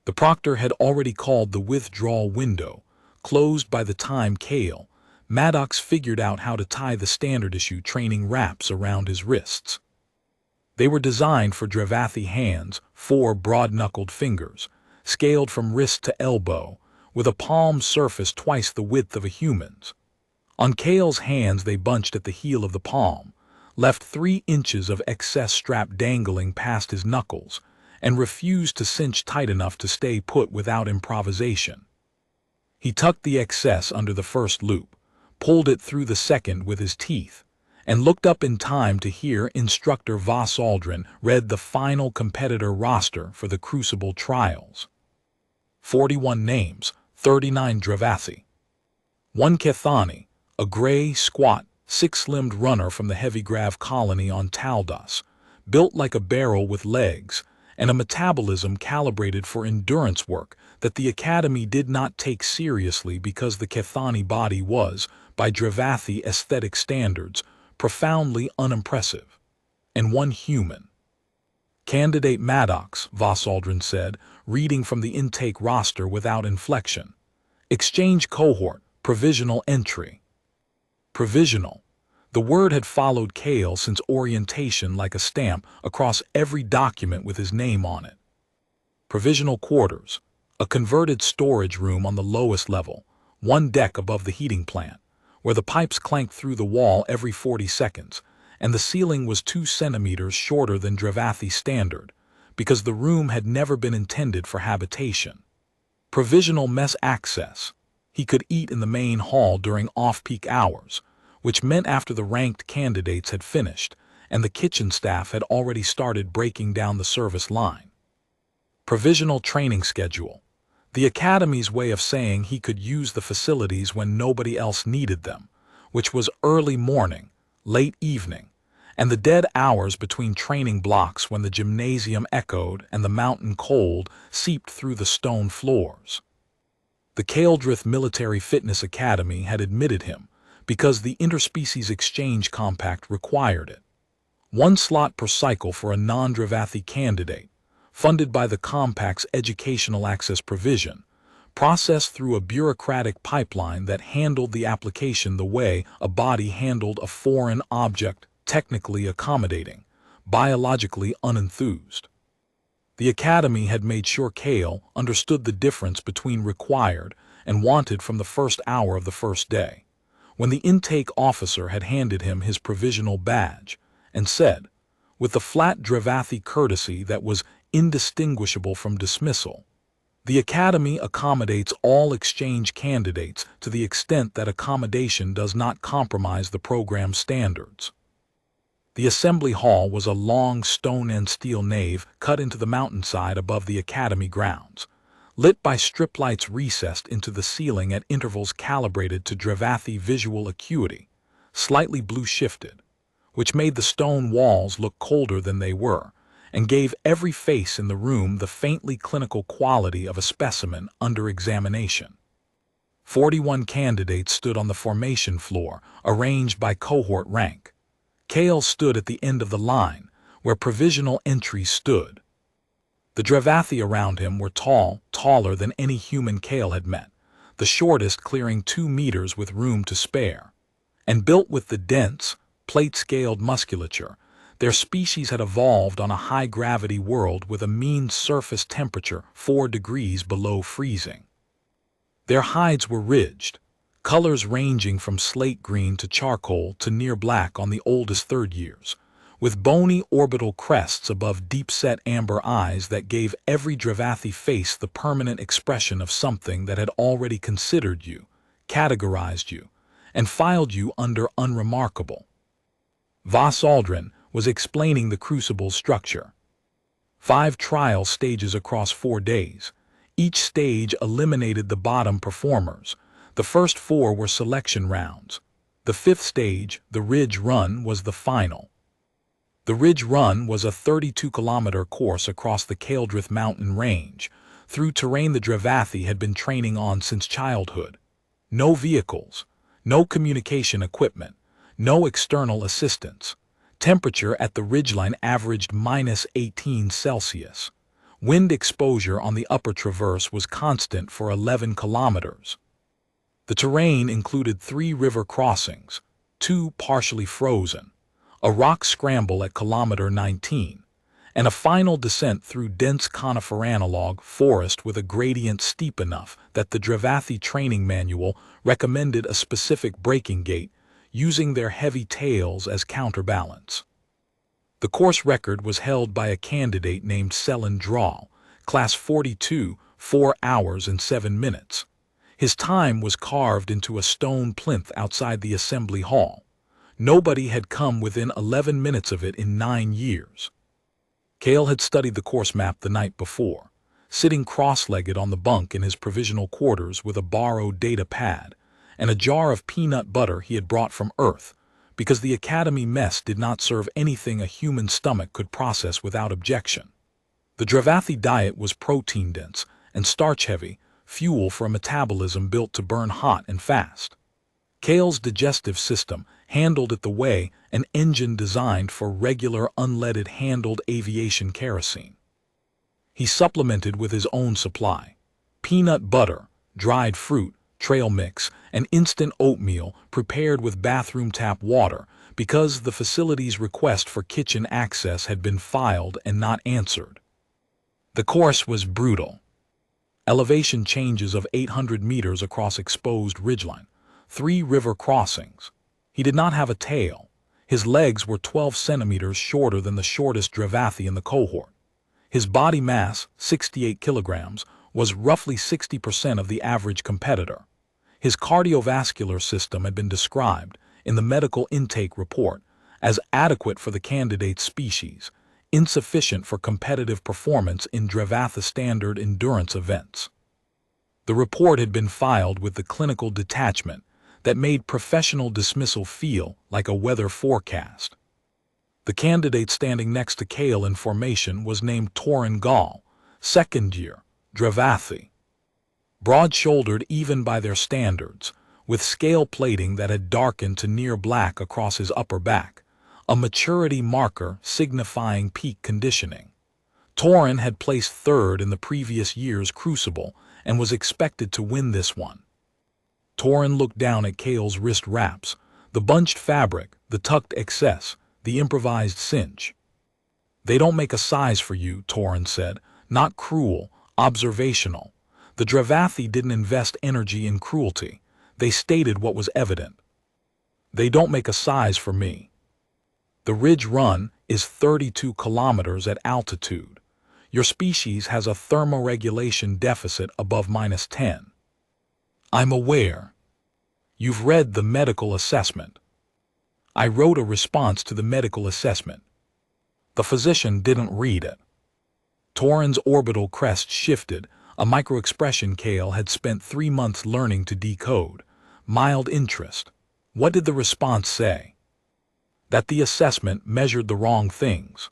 The proctor had already called the withdrawal window, closed by the time Kale, Maddox figured out how to tie the standard issue training wraps around his wrists. They were designed for Dravathi hands, 4 broad-knuckled fingers, scaled from wrist to elbow, with a palm surface twice the width of a human's. On Kale's hands they bunched at the heel of the palm, left 3 inches of excess strap dangling past his knuckles, and refused to cinch tight enough to stay put without improvisation. He tucked the excess under the first loop, pulled it through the second with his teeth, and looked up in time to hear instructor Voss Aldrin read the final competitor roster for the Crucible trials. 41 names, 39 Dravathi. 1 Kethani, a gray, squat, 6-limbed runner from the heavy grav colony on Taldas, built like a barrel with legs, and a metabolism calibrated for endurance work that the Academy did not take seriously because the Kethani body was, by Dravathi aesthetic standards, profoundly unimpressive. And 1 human. Candidate Maddox, Voss Aldrin said, reading from the intake roster without inflection. Exchange cohort, provisional entry. Provisional. The word had followed Kale since orientation like a stamp across every document with his name on it. Provisional quarters. A converted storage room on the lowest level, 1 deck above the heating plant, where the pipes clanked through the wall every 40 seconds, and the ceiling was 2 centimeters shorter than Dravathi standard, because the room had never been intended for habitation. Provisional mess access. He could eat in the main hall during off-peak hours, which meant after the ranked candidates had finished, and the kitchen staff had already started breaking down the service line. Provisional training schedule. The Academy's way of saying he could use the facilities when nobody else needed them, which was early morning, late evening, and the dead hours between training blocks when the gymnasium echoed and the mountain cold seeped through the stone floors. The Kaeldrith Military Fitness Academy had admitted him because the Interspecies Exchange Compact required it. 1 slot per cycle for a non-Dravathi candidate, funded by the Compact's educational access provision, processed through a bureaucratic pipeline that handled the application the way a body handled a foreign object, technically accommodating, biologically unenthused. The Academy had made sure Kale understood the difference between required and wanted from the first hour of the first day, when the intake officer had handed him his provisional badge, and said, with the flat Dravathi courtesy that was indistinguishable from dismissal, "The Academy accommodates all exchange candidates to the extent that accommodation does not compromise the program standards." The assembly hall was a long stone and steel nave cut into the mountainside above the Academy grounds, lit by strip lights recessed into the ceiling at intervals calibrated to Dravathi visual acuity, slightly blue-shifted, which made the stone walls look colder than they were, and gave every face in the room the faintly clinical quality of a specimen under examination. 41 candidates stood on the formation floor, arranged by cohort rank. Kale stood at the end of the line, where provisional entries stood. The Dravathi around him were tall, taller than any human Kale had met, the shortest clearing 2 meters with room to spare. And built with the dense, plate-scaled musculature, their species had evolved on a high-gravity world with a mean surface temperature 4 degrees below freezing. Their hides were ridged, colors ranging from slate green to charcoal to near black on the oldest 3rd years, with bony orbital crests above deep-set amber eyes that gave every Dravathi face the permanent expression of something that had already considered you, categorized you, and filed you under unremarkable. Voss Aldrin was explaining the Crucible's structure. 5 trial stages across 4 days. Each stage eliminated the bottom performers. The first 4 were selection rounds. The 5th stage, the Ridge Run, was the final. The Ridge Run was a 32-kilometer course across the Kaeldrith mountain range, through terrain the Dravathi had been training on since childhood. No vehicles, no communication equipment, no external assistance. Temperature at the ridgeline averaged -18 Celsius. Wind exposure on the upper traverse was constant for 11 kilometers. The terrain included 3 river crossings, 2 partially frozen, a rock scramble at kilometer 19, and a final descent through dense conifer-analog forest with a gradient steep enough that the Dravathi training manual recommended a specific braking gait, using their heavy tails as counterbalance. The course record was held by a candidate named Selin Drawl, class 42, 4 hours and 7 minutes. His time was carved into a stone plinth outside the assembly hall. Nobody had come within 11 minutes of it in 9 years. Cale had studied the course map the night before, sitting cross-legged on the bunk in his provisional quarters with a borrowed data pad and a jar of peanut butter he had brought from Earth, because the academy mess did not serve anything a human stomach could process without objection. The Dravathi diet was protein-dense and starch-heavy, fuel for a metabolism built to burn hot and fast. Cale's digestive system handled it the way an engine designed for regular unleaded handled aviation kerosene. He supplemented with his own supply: peanut butter, dried fruit, trail mix, and instant oatmeal prepared with bathroom tap water because the facility's request for kitchen access had been filed and not answered. The course was brutal. Elevation changes of 800 meters across exposed ridgeline, 3 river crossings. He did not have a tail. His legs were 12 centimeters shorter than the shortest Dravathi in the cohort. His body mass, 68 kilograms, was roughly 60% of the average competitor. His cardiovascular system had been described, in the medical intake report, as adequate for the candidate's species, insufficient for competitive performance in Dravathi standard endurance events. The report had been filed with the clinical detachment that made professional dismissal feel like a weather forecast. The candidate standing next to Cale in formation was named Torin Gall, second year, Dravathi. Broad-shouldered even by their standards, with scale plating that had darkened to near black across his upper back, a maturity marker signifying peak conditioning. Torin had placed third in the previous year's Crucible and was expected to win this one. Torin looked down at Cale's wrist wraps, the bunched fabric, the tucked excess, the improvised cinch. "They don't make a size for you," Torin said, "not cruel, observational. The Dravathi didn't invest energy in cruelty. They stated what was evident. They don't make a size for me. The ridge run is 32 kilometers at altitude. Your species has a thermoregulation deficit above -10. I'm aware. You've read the medical assessment. I wrote a response to the medical assessment. The physician didn't read it." Torin's orbital crest shifted, a microexpression Cale had spent 3 months learning to decode. Mild interest. What did the response say? That the assessment measured the wrong things.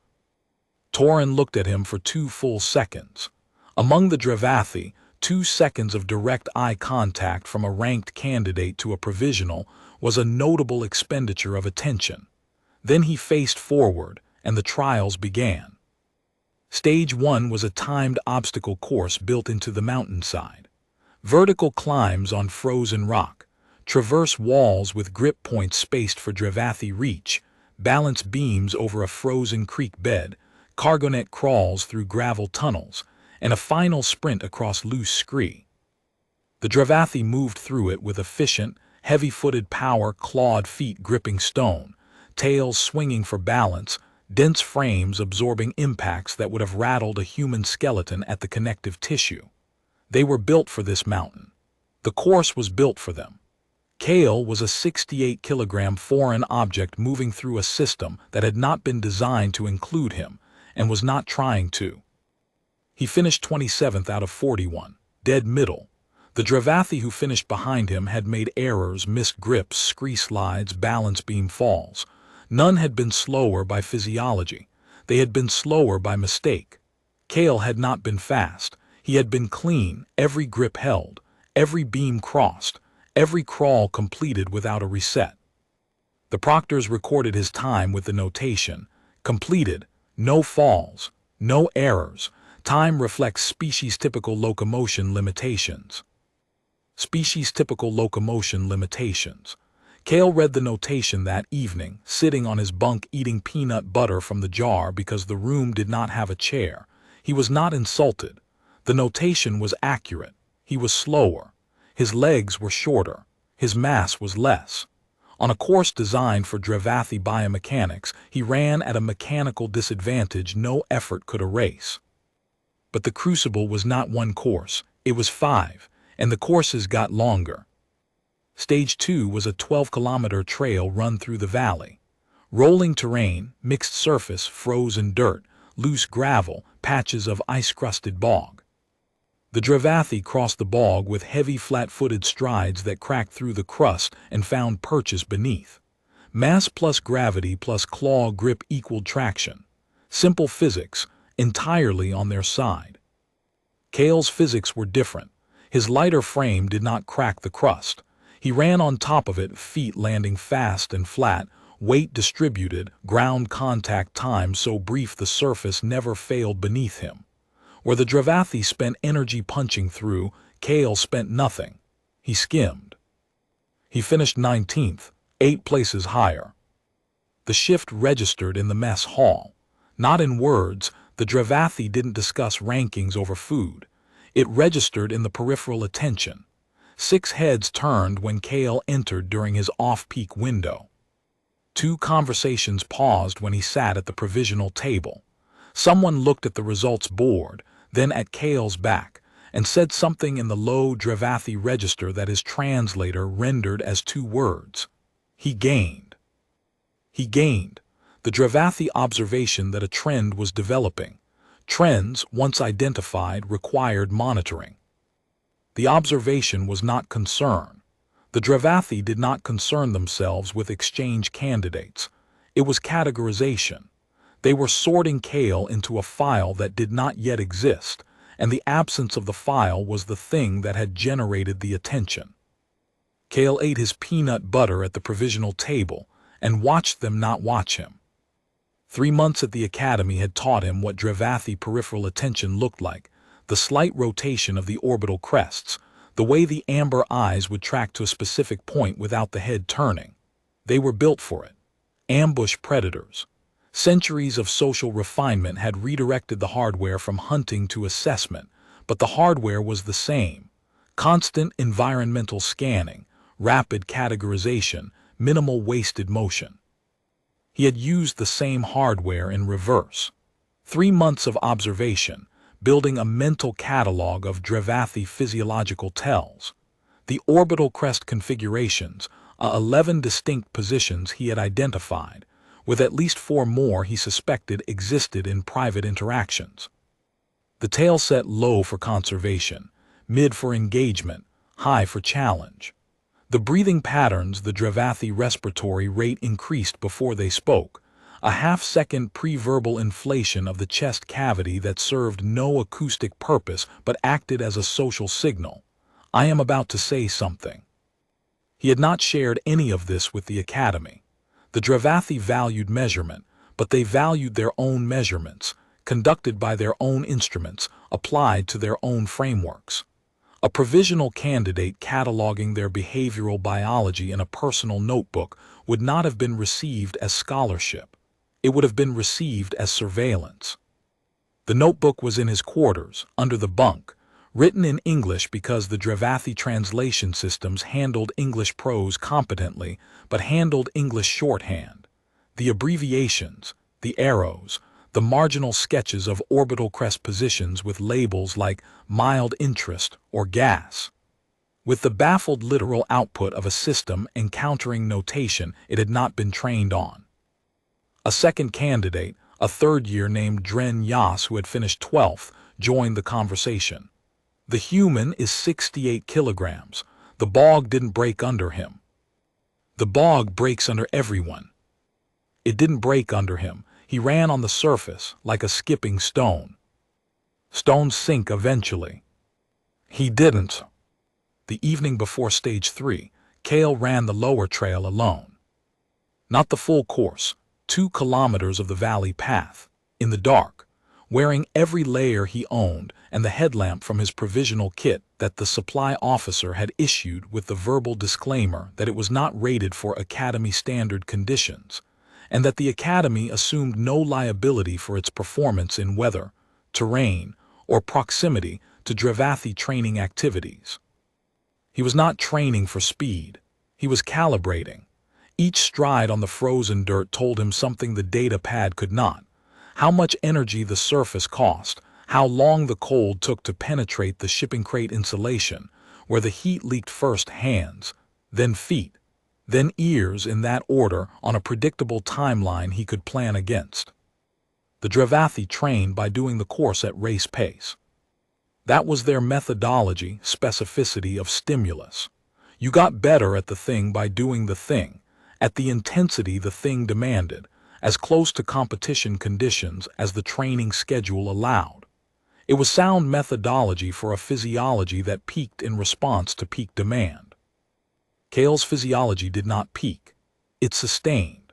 Torin looked at him for 2 full seconds. Among the Dravathi, 2 seconds of direct eye contact from a ranked candidate to a provisional was a notable expenditure of attention. Then he faced forward, and the trials began. Stage 1 was a timed obstacle course built into the mountainside. Vertical climbs on frozen rock, traverse walls with grip points spaced for Dravathi reach, balance beams over a frozen creek bed, cargonet crawls through gravel tunnels, and a final sprint across loose scree. The Dravathi moved through it with efficient, heavy-footed power, clawed feet gripping stone, tails swinging for balance, dense frames absorbing impacts that would have rattled a human skeleton at the connective tissue. They were built for this mountain. The course was built for them. Cale was a 68-kilogram foreign object moving through a system that had not been designed to include him and was not trying to. He finished 27th out of 41, dead middle. The Dravathi who finished behind him had made errors, missed grips, scree slides, balance beam falls. None had been slower by physiology. They had been slower by mistake. Cale had not been fast. He had been clean, every grip held, every beam crossed, every crawl completed without a reset. The proctors recorded his time with the notation: completed, no falls, no errors, Time reflects species-typical locomotion limitations. Species-typical locomotion limitations. Cale read the notation that evening, sitting on his bunk eating peanut butter from the jar because the room did not have a chair. He was not insulted. The notation was accurate. He was slower. His legs were shorter. His mass was less. On a course designed for Dravathi biomechanics, he ran at a mechanical disadvantage no effort could erase. But the crucible was not one course, it was 5, and the courses got longer. Stage 2 was a 12-kilometer trail run through the valley. Rolling terrain, mixed surface, frozen dirt, loose gravel, patches of ice-crusted bog. The Dravathi crossed the bog with heavy flat-footed strides that cracked through the crust and found purchase beneath. Mass plus gravity plus claw grip equaled traction. Simple physics, entirely on their side. Cale's physics were different. His lighter frame did not crack the crust. He ran on top of it, feet landing fast and flat, weight distributed, ground contact time so brief the surface never failed beneath him. Where the Dravathi spent energy punching through, Cale spent nothing. He skimmed. He finished 19th, 8 places higher. The shift registered in the mess hall. Not in words, the Dravathi didn't discuss rankings over food. It registered in the peripheral attention. 6 heads turned when Cale entered during his off-peak window. 2 conversations paused when he sat at the provisional table. Someone looked at the results board, then at Cale's back, and said something in the low Dravathi register that his translator rendered as 2 words. He gained. He gained. The Dravathi observation that a trend was developing. Trends, once identified, required monitoring. The observation was not concern. The Dravathi did not concern themselves with exchange candidates. It was categorization. They were sorting Cale into a file that did not yet exist, and the absence of the file was the thing that had generated the attention. Cale ate his peanut butter at the provisional table and watched them not watch him. 3 months at the academy had taught him what Dravathi peripheral attention looked like, the slight rotation of the orbital crests, the way the amber eyes would track to a specific point without the head turning. They were built for it. Ambush predators. Centuries of social refinement had redirected the hardware from hunting to assessment, but the hardware was the same. Constant environmental scanning, rapid categorization, minimal wasted motion. He had used the same hardware in reverse. 3 months of observation, building a mental catalog of Dravathi physiological tells. The orbital crest configurations, 11 distinct positions he had identified, with at least 4 more he suspected existed in private interactions. The tail set low for conservation, mid for engagement, high for challenge. The breathing patterns, the Dravathi respiratory rate increased before they spoke, a half-second pre-verbal inflation of the chest cavity that served no acoustic purpose but acted as a social signal. I am about to say something. He had not shared any of this with the academy. The Dravathi valued measurement, but they valued their own measurements, conducted by their own instruments, applied to their own frameworks. A provisional candidate cataloging their behavioral biology in a personal notebook would not have been received as scholarship. It would have been received as surveillance. The notebook was in his quarters, under the bunk, written in English because the Dravathi translation systems handled English prose competently, but handled English shorthand. The abbreviations, the arrows, the marginal sketches of orbital crest positions with labels like mild interest or gas. With the baffled literal output of a system encountering notation it had not been trained on. A second candidate, a third-year named Dren Yas who had finished 12th, joined the conversation. The human is 68 kilograms. The bog didn't break under him. The bog breaks under everyone. It didn't break under him. He ran on the surface like a skipping stone. Stones sink eventually. He didn't. The evening before stage 3, Cale ran the lower trail alone. Not the full course, 2 kilometers of the valley path, in the dark. wearing every layer he owned and the headlamp from his provisional kit that the supply officer had issued with the verbal disclaimer that it was not rated for Academy standard conditions, and that the Academy assumed no liability for its performance in weather, terrain, or proximity to Dravathi training activities. He was not training for speed. He was calibrating. Each stride on the frozen dirt told him something the data pad could not: how much energy the surface cost, how long the cold took to penetrate the shipping crate insulation, where the heat leaked first hands, then feet, then ears, in that order, on a predictable timeline he could plan against. The Dravathi trained by doing the course at race pace. That was their methodology, specificity of stimulus. You got better at the thing by doing the thing, at the intensity the thing demanded, as close to competition conditions as the training schedule allowed. It was sound methodology for a physiology that peaked in response to peak demand. Cale's physiology did not peak. It sustained.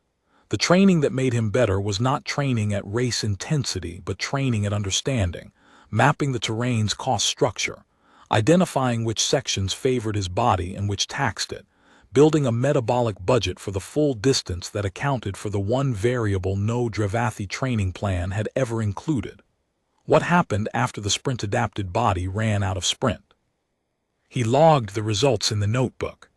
The training that made him better was not training at race intensity, but training at understanding, mapping the terrain's cost structure, identifying which sections favored his body and which taxed it, building a metabolic budget for the full distance that accounted for the one variable no Dravathi training plan had ever included: what happened after the sprint-adapted body ran out of sprint. He logged the results in the notebook.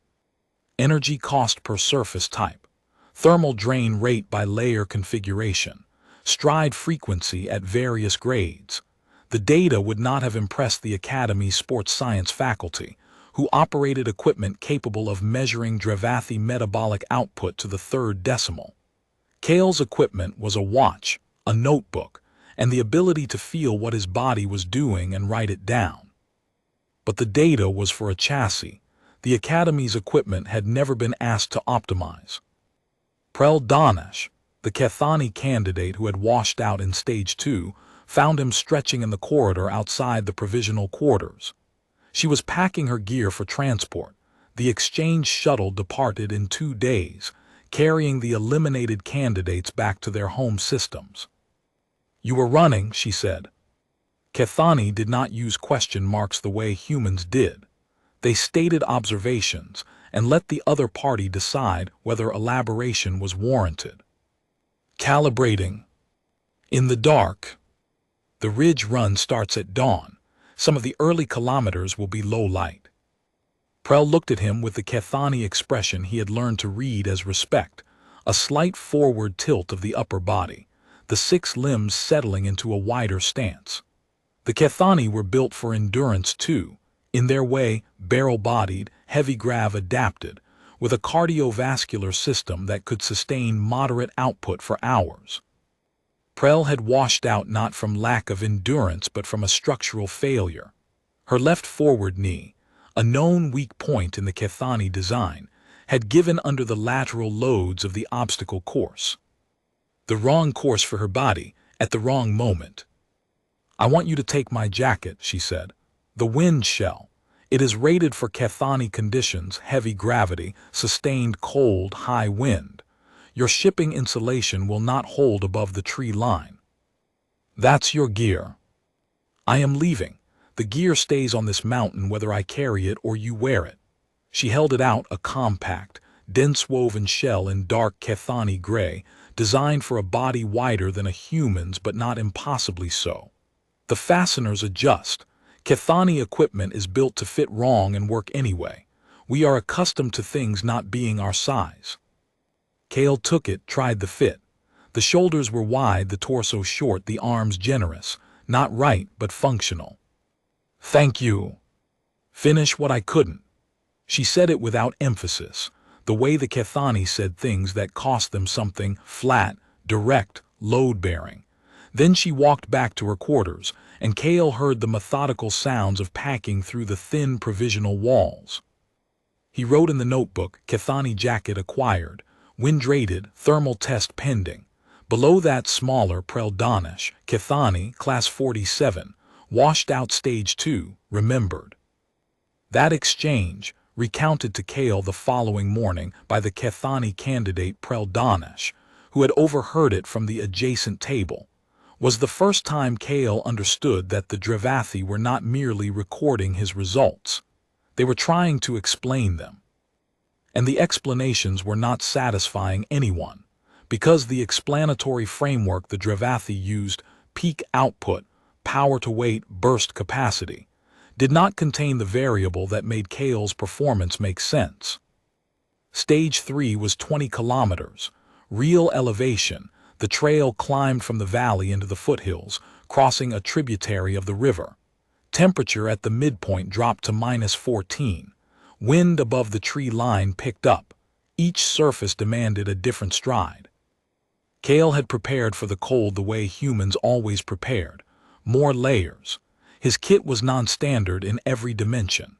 Energy cost per surface type, thermal drain rate by layer configuration, stride frequency at various grades. The data would not have impressed the Academy's sports science faculty, who operated equipment capable of measuring Dravathi metabolic output to the third decimal. Cale's equipment was a watch, a notebook, and the ability to feel what his body was doing and write it down. But the data was for a chassis. The Academy's equipment had never been asked to optimize. Prel Danesh, the Kethani candidate who had washed out in Stage 2, found him stretching in the corridor outside the provisional quarters. She was packing her gear for transport. The exchange shuttle departed in 2 days, carrying the eliminated candidates back to their home systems. "You were running," she said. Kethani did not use question marks the way humans did. They stated observations and let the other party decide whether elaboration was warranted. Calibrating. In the dark. The ridge run starts at dawn. Some of the early kilometers will be low light. Prel looked at him with the Kethani expression he had learned to read as respect, a slight forward tilt of the upper body, the 6 limbs settling into a wider stance. The Kethani were built for endurance too, in their way, barrel-bodied, heavy grav adapted, with a cardiovascular system that could sustain moderate output for hours. Prel had washed out not from lack of endurance but from a structural failure. Her left forward knee, a known weak point in the Kethani design, had given under the lateral loads of the obstacle course. The wrong course for her body, at the wrong moment. "I want you to take my jacket," she said. "The wind shell. It is rated for Kethani conditions, heavy gravity, sustained cold, high wind. Your shipping insulation will not hold above the tree line. That's your gear. I am leaving. The gear stays on this mountain whether I carry it or you wear it." She held it out, a compact, dense woven shell in dark Kethani gray, designed for a body wider than a human's but not impossibly so. The fasteners adjust. Kethani equipment is built to fit wrong and work anyway. We are accustomed to things not being our size. Cale took it, tried the fit. The shoulders were wide, the torso short, the arms generous. Not right, but functional. "Thank you. Finish what I couldn't." She said it without emphasis, the way the Kethani said things that cost them something: flat, direct, load-bearing. Then she walked back to her quarters, and Cale heard the methodical sounds of packing through the thin provisional walls. He wrote in the notebook, "Kethani jacket acquired. Wind-rated, thermal test pending." Below that, smaller: Prel Danesh, Kethani, Class 47, washed out Stage 2, remembered. That exchange, recounted to Cale the following morning by the Kethani candidate Prel Danesh, who had overheard it from the adjacent table, was the first time Kale understood that the Dravathi were not merely recording his results. They were trying to explain them. And the explanations were not satisfying anyone, because the explanatory framework the Dravathi used, peak output, power to weight, burst capacity, did not contain the variable that made Kale's performance make sense. Stage 3 was 20 kilometers, real elevation. The trail climbed from the valley into the foothills, crossing a tributary of the river. Temperature at the midpoint dropped to -14. Wind above the tree line picked up. Each surface demanded a different stride. Kale had prepared for the cold the way humans always prepared. More layers. His kit was non-standard in every dimension.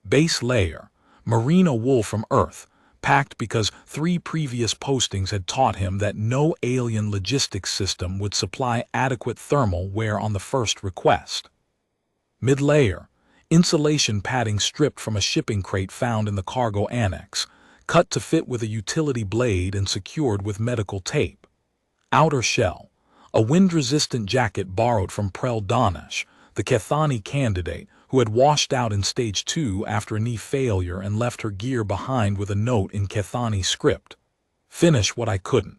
Base layer, merino wool from Earth, packed because 3 previous postings had taught him that no alien logistics system would supply adequate thermal wear on the first request. Mid-layer, insulation padding stripped from a shipping crate found in the cargo annex, cut to fit with a utility blade and secured with medical tape. Outer shell, a wind-resistant jacket borrowed from Prel Danish, the Kethani candidate who had washed out in Stage 2 after a knee failure and left her gear behind with a note in Kethani script. Finish what I couldn't.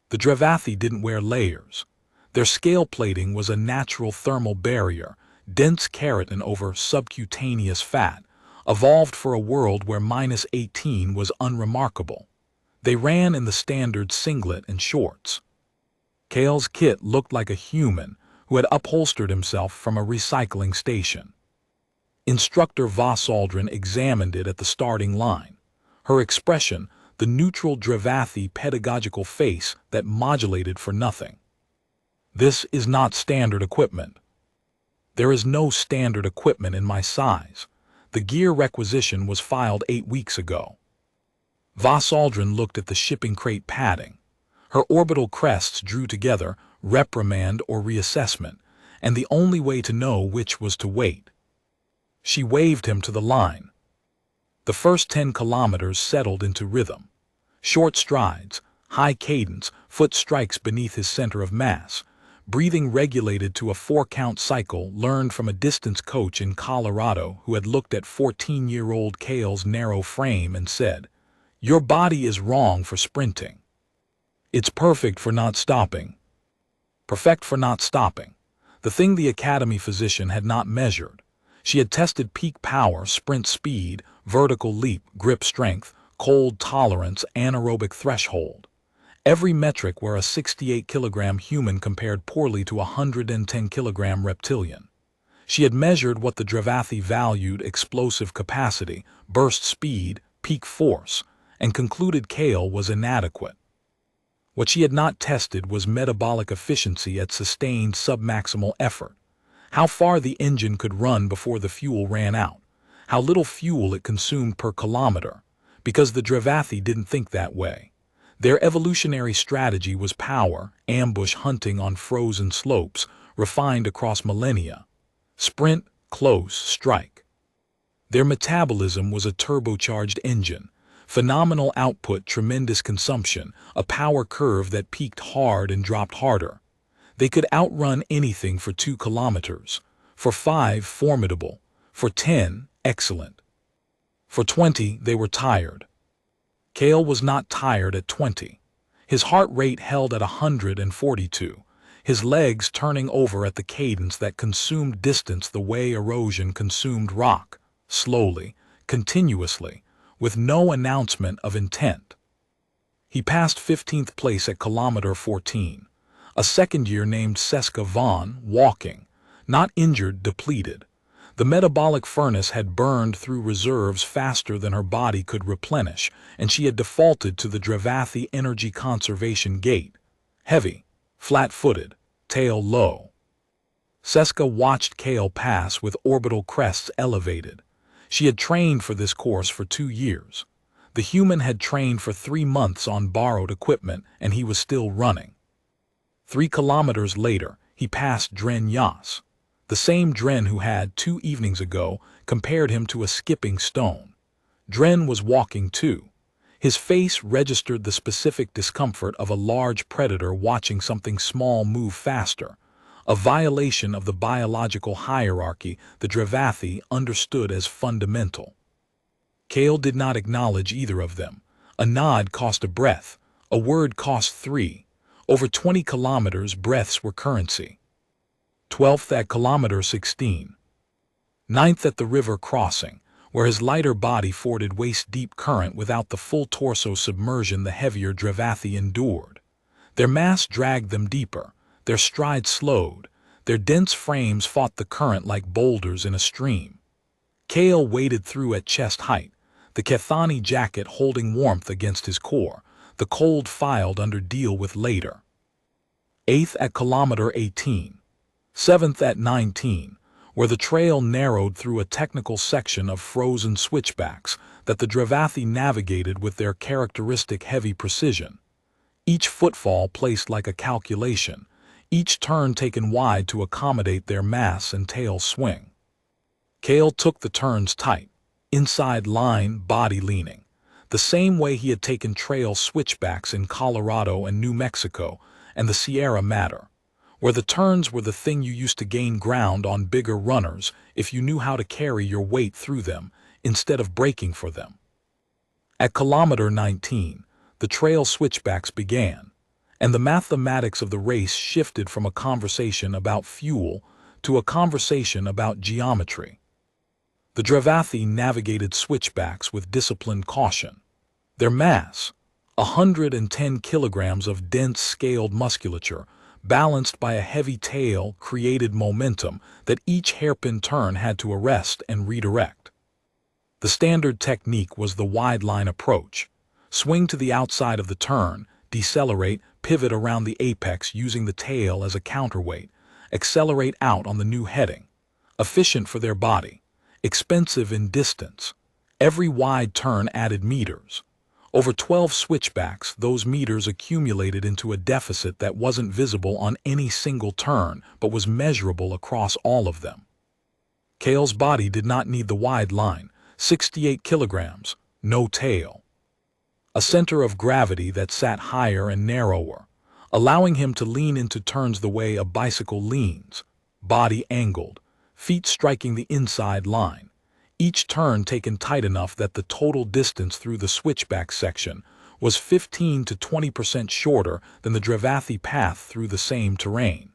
The Dravathi didn't wear layers. Their scale plating was a natural thermal barrier, dense keratin over subcutaneous fat, evolved for a world where -18 was unremarkable. They ran in the standard singlet and shorts. Kale's kit looked like a human who had upholstered himself from a recycling station. Instructor Vossaldrin examined it at the starting line. Her expression, the neutral Dravathi pedagogical face that modulated for nothing. This is not standard equipment. There is no standard equipment in my size. The gear requisition was filed 8 weeks ago. Vossaldrin looked at the shipping crate padding. Her orbital crests drew together, reprimand or reassessment, and the only way to know which was to wait. She waved him to the line. The first 10 kilometers settled into rhythm. Short strides, high cadence, foot strikes beneath his center of mass, breathing regulated to a 4-count cycle learned from a distance coach in Colorado who had looked at 14-year-old Kale's narrow frame and said, "Your body is wrong for sprinting. It's perfect for not stopping." Perfect for not stopping. The thing the academy physician had not measured. She had tested peak power, sprint speed, vertical leap, grip strength, cold tolerance, anaerobic threshold. Every metric where a 68-kilogram human compared poorly to a 110-kilogram reptilian. She had measured what the Dravathi valued: explosive capacity, burst speed, peak force, and concluded Kale was inadequate. What she had not tested was metabolic efficiency at sustained submaximal effort. How far the engine could run before the fuel ran out. How little fuel it consumed per kilometer. Because the Dravathi didn't think that way. Their evolutionary strategy was power, ambush hunting on frozen slopes, refined across millennia. Sprint, close, strike. Their metabolism was a turbocharged engine. Phenomenal output, tremendous consumption, a power curve that peaked hard and dropped harder. They could outrun anything for 2 kilometers. For 5, formidable. For 10, excellent. For 20, they were tired. Kale was not tired at 20. His heart rate held at 142. His legs turning over at the cadence that consumed distance the way erosion consumed rock, slowly, continuously, with no announcement of intent. He passed 15th place at kilometer 14. A second-year named Seska Vaughn, walking, not injured, depleted. The metabolic furnace had burned through reserves faster than her body could replenish, and she had defaulted to the Dravathi energy conservation gait. Heavy, flat-footed, tail low. Seska watched Kale pass with orbital crests elevated. She had trained for this course for 2 years. The human had trained for 3 months on borrowed equipment, and he was still running. 3 kilometers later, he passed Dren Yas. The same Dren who had, 2 evenings ago, compared him to a skipping stone. Dren was walking too. His face registered the specific discomfort of a large predator watching something small move faster, a violation of the biological hierarchy the Dravathi understood as fundamental. Kale did not acknowledge either of them. A nod cost a breath, a word cost 3. Over 20 kilometers, breaths were currency. 12th at kilometer 16. 9th at the river crossing, where his lighter body forded waist-deep current without the full torso submersion the heavier Dravathi endured. Their mass dragged them deeper, their stride slowed, their dense frames fought the current like boulders in a stream. Kale waded through at chest height, the Kethani jacket holding warmth against his core, the cold filed under deal with later. 8th at kilometer 18. 7th at 19, where the trail narrowed through a technical section of frozen switchbacks that the Dravathi navigated with their characteristic heavy precision. Each footfall placed like a calculation, each turn taken wide to accommodate their mass and tail swing. Kale took the turns tight, inside line, body leaning, the same way he had taken trail switchbacks in Colorado and New Mexico and the Sierra Madre, where the turns were the thing you used to gain ground on bigger runners if you knew how to carry your weight through them instead of braking for them. At kilometer 19, the trail switchbacks began, and the mathematics of the race shifted from a conversation about fuel to a conversation about geometry. The Dravathi navigated switchbacks with disciplined caution. Their mass, 110 kilograms of dense scaled musculature, balanced by a heavy tail, created momentum that each hairpin turn had to arrest and redirect. The standard technique was the wide line approach. Swing to the outside of the turn, decelerate, pivot around the apex using the tail as a counterweight, accelerate out on the new heading. Efficient for their body, expensive in distance. Every wide turn added meters. Over 12 switchbacks, those meters accumulated into a deficit that wasn't visible on any single turn, but was measurable across all of them. Kale's body did not need the wide line, 68 kilograms, no tail. A center of gravity that sat higher and narrower, allowing him to lean into turns the way a bicycle leans, body angled, feet striking the inside line. Each turn taken tight enough that the total distance through the switchback section was 15 to 20% shorter than the Dravathi path through the same terrain.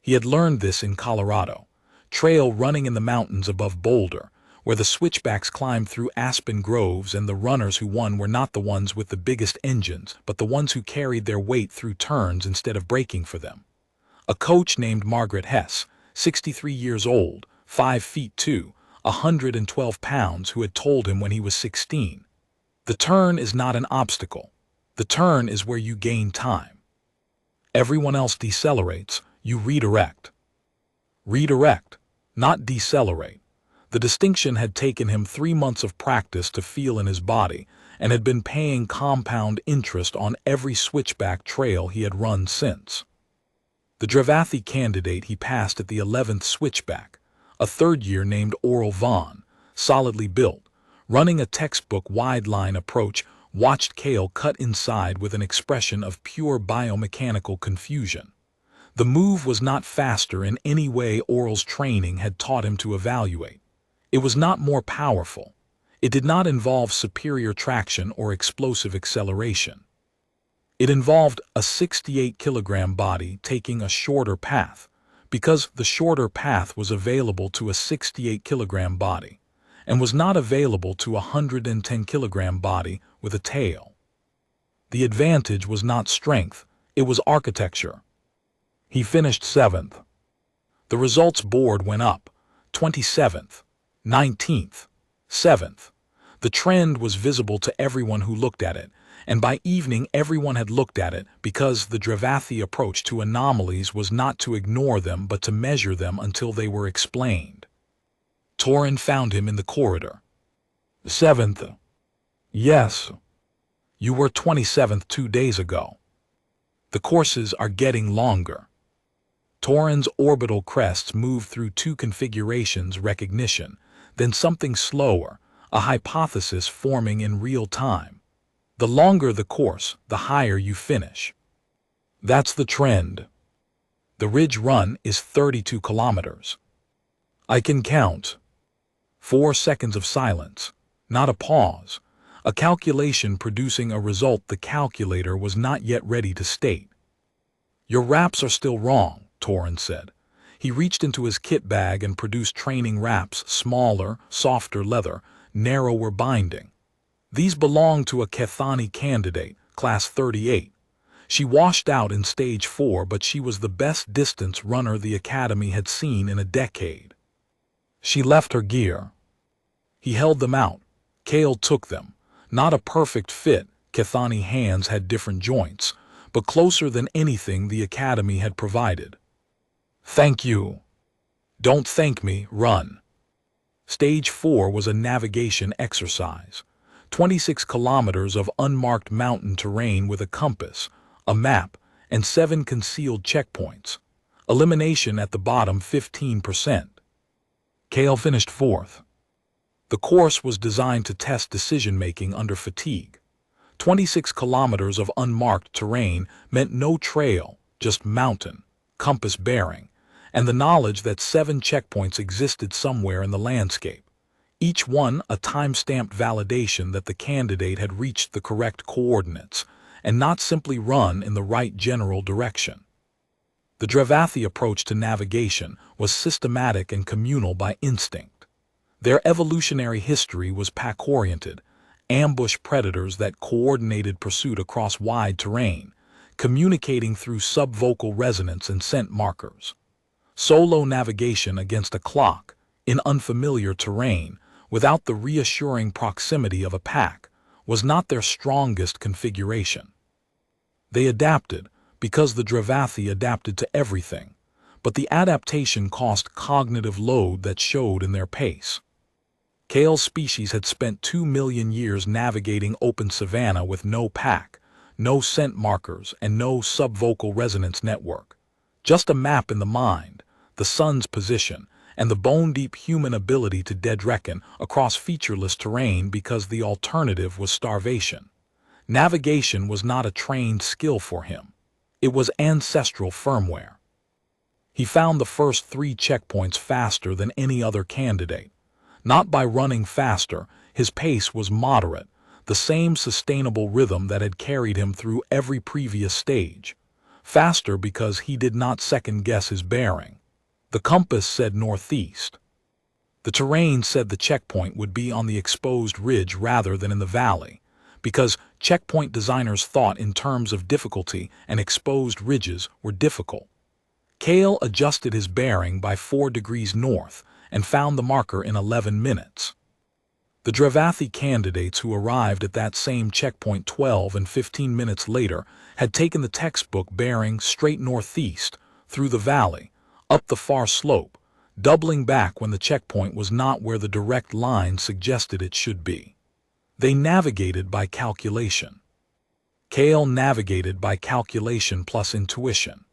He had learned this in Colorado, trail running in the mountains above Boulder, where the switchbacks climbed through aspen groves and the runners who won were not the ones with the biggest engines, but the ones who carried their weight through turns instead of braking for them. A coach named Margaret Hess, 63 years old, 5 feet 2, 112 pounds, who had told him when he was 16, "The turn is not an obstacle. The turn is where you gain time. Everyone else decelerates, you redirect." Redirect, not decelerate. The distinction had taken him 3 months of practice to feel in his body and had been paying compound interest on every switchback trail he had run since. The Dravathi candidate he passed at the 11th switchback, a third-year named Oral Vaughn, solidly built, running a textbook wide-line approach, watched Kale cut inside with an expression of pure biomechanical confusion. The move was not faster in any way Oral's training had taught him to evaluate. It was not more powerful. It did not involve superior traction or explosive acceleration. It involved a 68-kilogram body taking a shorter path, because the shorter path was available to a 68-kilogram body, and was not available to a 110-kilogram body with a tail. The advantage was not strength, it was architecture. He finished 7th. The results board went up, 27th, 19th, 7th. The trend was visible to everyone who looked at it, and by evening everyone had looked at it because the Dravathi approach to anomalies was not to ignore them but to measure them until they were explained. Torin found him in the corridor. 7th. Yes. You were 27th 2 days ago. The courses are getting longer. Torin's orbital crests moved through 2 configurations: recognition, then something slower, a hypothesis forming in real time. The longer the course, the higher you finish. That's the trend. The ridge run is 32 kilometers. I can count. 4 seconds of silence, not a pause, a calculation producing a result the calculator was not yet ready to state. Your wraps are still wrong, Torrens said. He reached into his kit bag and produced training wraps, smaller, softer leather, narrower binding. These belonged to a Kethani candidate, class 38. She washed out in stage 4, but she was the best distance runner the Academy had seen in a decade. She left her gear. He held them out. Cale took them. Not a perfect fit, Kethani hands had different joints, but closer than anything the Academy had provided. Thank you. Don't thank me, run. Stage 4 was a navigation exercise. 26 kilometers of unmarked mountain terrain with a compass, a map, and 7 concealed checkpoints. Elimination at the bottom 15%. Cale finished 4th. The course was designed to test decision-making under fatigue. 26 kilometers of unmarked terrain meant no trail, just mountain, compass bearing, and the knowledge that 7 checkpoints existed somewhere in the landscape. Each one a time-stamped validation that the candidate had reached the correct coordinates, and not simply run in the right general direction. The Dravathi approach to navigation was systematic and communal by instinct. Their evolutionary history was pack-oriented, ambush predators that coordinated pursuit across wide terrain, communicating through subvocal resonance and scent markers. Solo navigation against a clock, in unfamiliar terrain, without the reassuring proximity of a pack, was not their strongest configuration. They adapted, because the Dravathi adapted to everything, but the adaptation cost cognitive load that showed in their pace. Cale's species had spent 2 million years navigating open savanna with no pack, no scent markers, and no subvocal resonance network. Just a map in the mind, the sun's position, and the bone-deep human ability to dead reckon across featureless terrain because the alternative was starvation. Navigation was not a trained skill for him. It was ancestral firmware. He found the first 3 checkpoints faster than any other candidate. Not by running faster, his pace was moderate, the same sustainable rhythm that had carried him through every previous stage. Faster because he did not second-guess his bearing. The compass said northeast. The terrain said the checkpoint would be on the exposed ridge rather than in the valley, because checkpoint designers thought in terms of difficulty and exposed ridges were difficult. Cale adjusted his bearing by 4 degrees north and found the marker in 11 minutes. The Dravathi candidates who arrived at that same checkpoint 12 and 15 minutes later had taken the textbook bearing straight northeast, through the valley, up the far slope, doubling back when the checkpoint was not where the direct line suggested it should be. They navigated by calculation. Cale navigated by calculation plus intuition.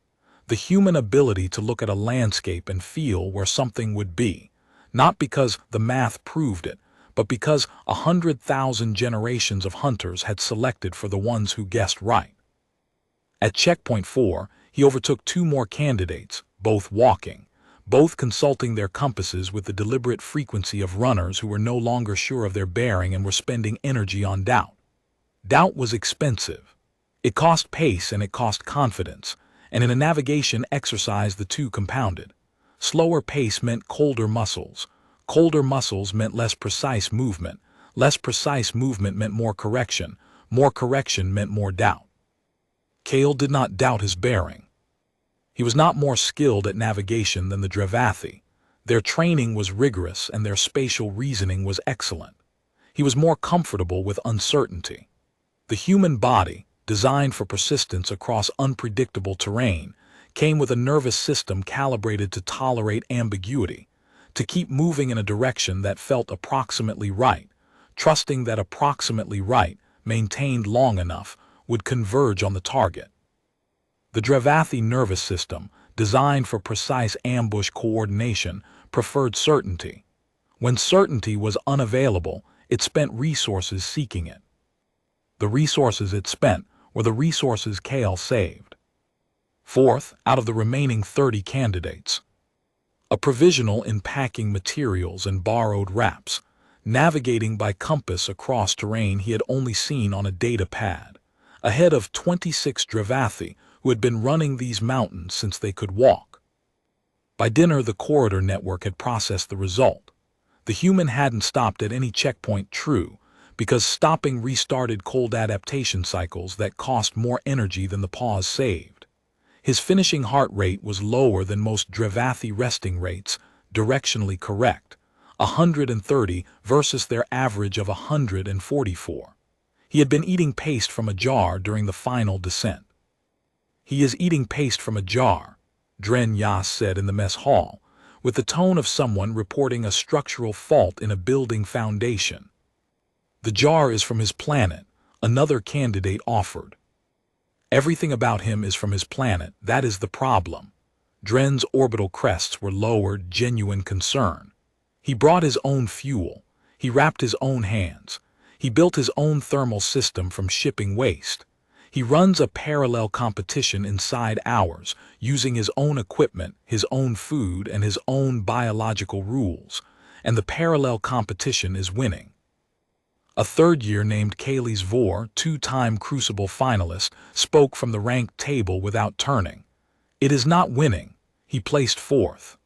The human ability to look at a landscape and feel where something would be, not because the math proved it, but because 100,000 generations of hunters had selected for the ones who guessed right. At checkpoint 4, he overtook 2 more candidates, both walking, both consulting their compasses with the deliberate frequency of runners who were no longer sure of their bearing and were spending energy on doubt. Doubt was expensive. It cost pace and it cost confidence, and in a navigation exercise the two compounded. Slower pace meant colder muscles. Colder muscles meant less precise movement. Less precise movement meant more correction. More correction meant more doubt. Cale did not doubt his bearing. He was not more skilled at navigation than the Dravathi. Their training was rigorous and their spatial reasoning was excellent. He was more comfortable with uncertainty. The human body, designed for persistence across unpredictable terrain, came with a nervous system calibrated to tolerate ambiguity, to keep moving in a direction that felt approximately right, trusting that approximately right, maintained long enough, would converge on the target. The Dravathi nervous system, designed for precise ambush coordination, preferred certainty. When certainty was unavailable, it spent resources seeking it. The resources it spent were the resources Kale saved. Fourth, out of the remaining 30 candidates, a provisional in packing materials and borrowed wraps, navigating by compass across terrain he had only seen on a data pad, ahead of 26 Dravathi who had been running these mountains since they could walk. By dinner, the corridor network had processed the result. The human hadn't stopped at any checkpoint, true, because stopping restarted cold adaptation cycles that cost more energy than the pause saved. His finishing heart rate was lower than most Dravathi resting rates, directionally correct, 130 versus their average of 144. He had been eating paste from a jar during the final descent. "He is eating paste from a jar," Dren Yas said in the mess hall, with the tone of someone reporting a structural fault in a building foundation. "The jar is from his planet," another candidate offered. "Everything about him is from his planet, that is the problem." Dren's orbital crests were lowered, genuine concern. He brought his own fuel. He wrapped his own hands. He built his own thermal system from shipping waste. He runs a parallel competition inside ours, using his own equipment, his own food, and his own biological rules. And the parallel competition is winning. A third year named Kaylee's Vor, two-time Crucible finalist, spoke from the ranked table without turning. "It is not winning." He placed fourth.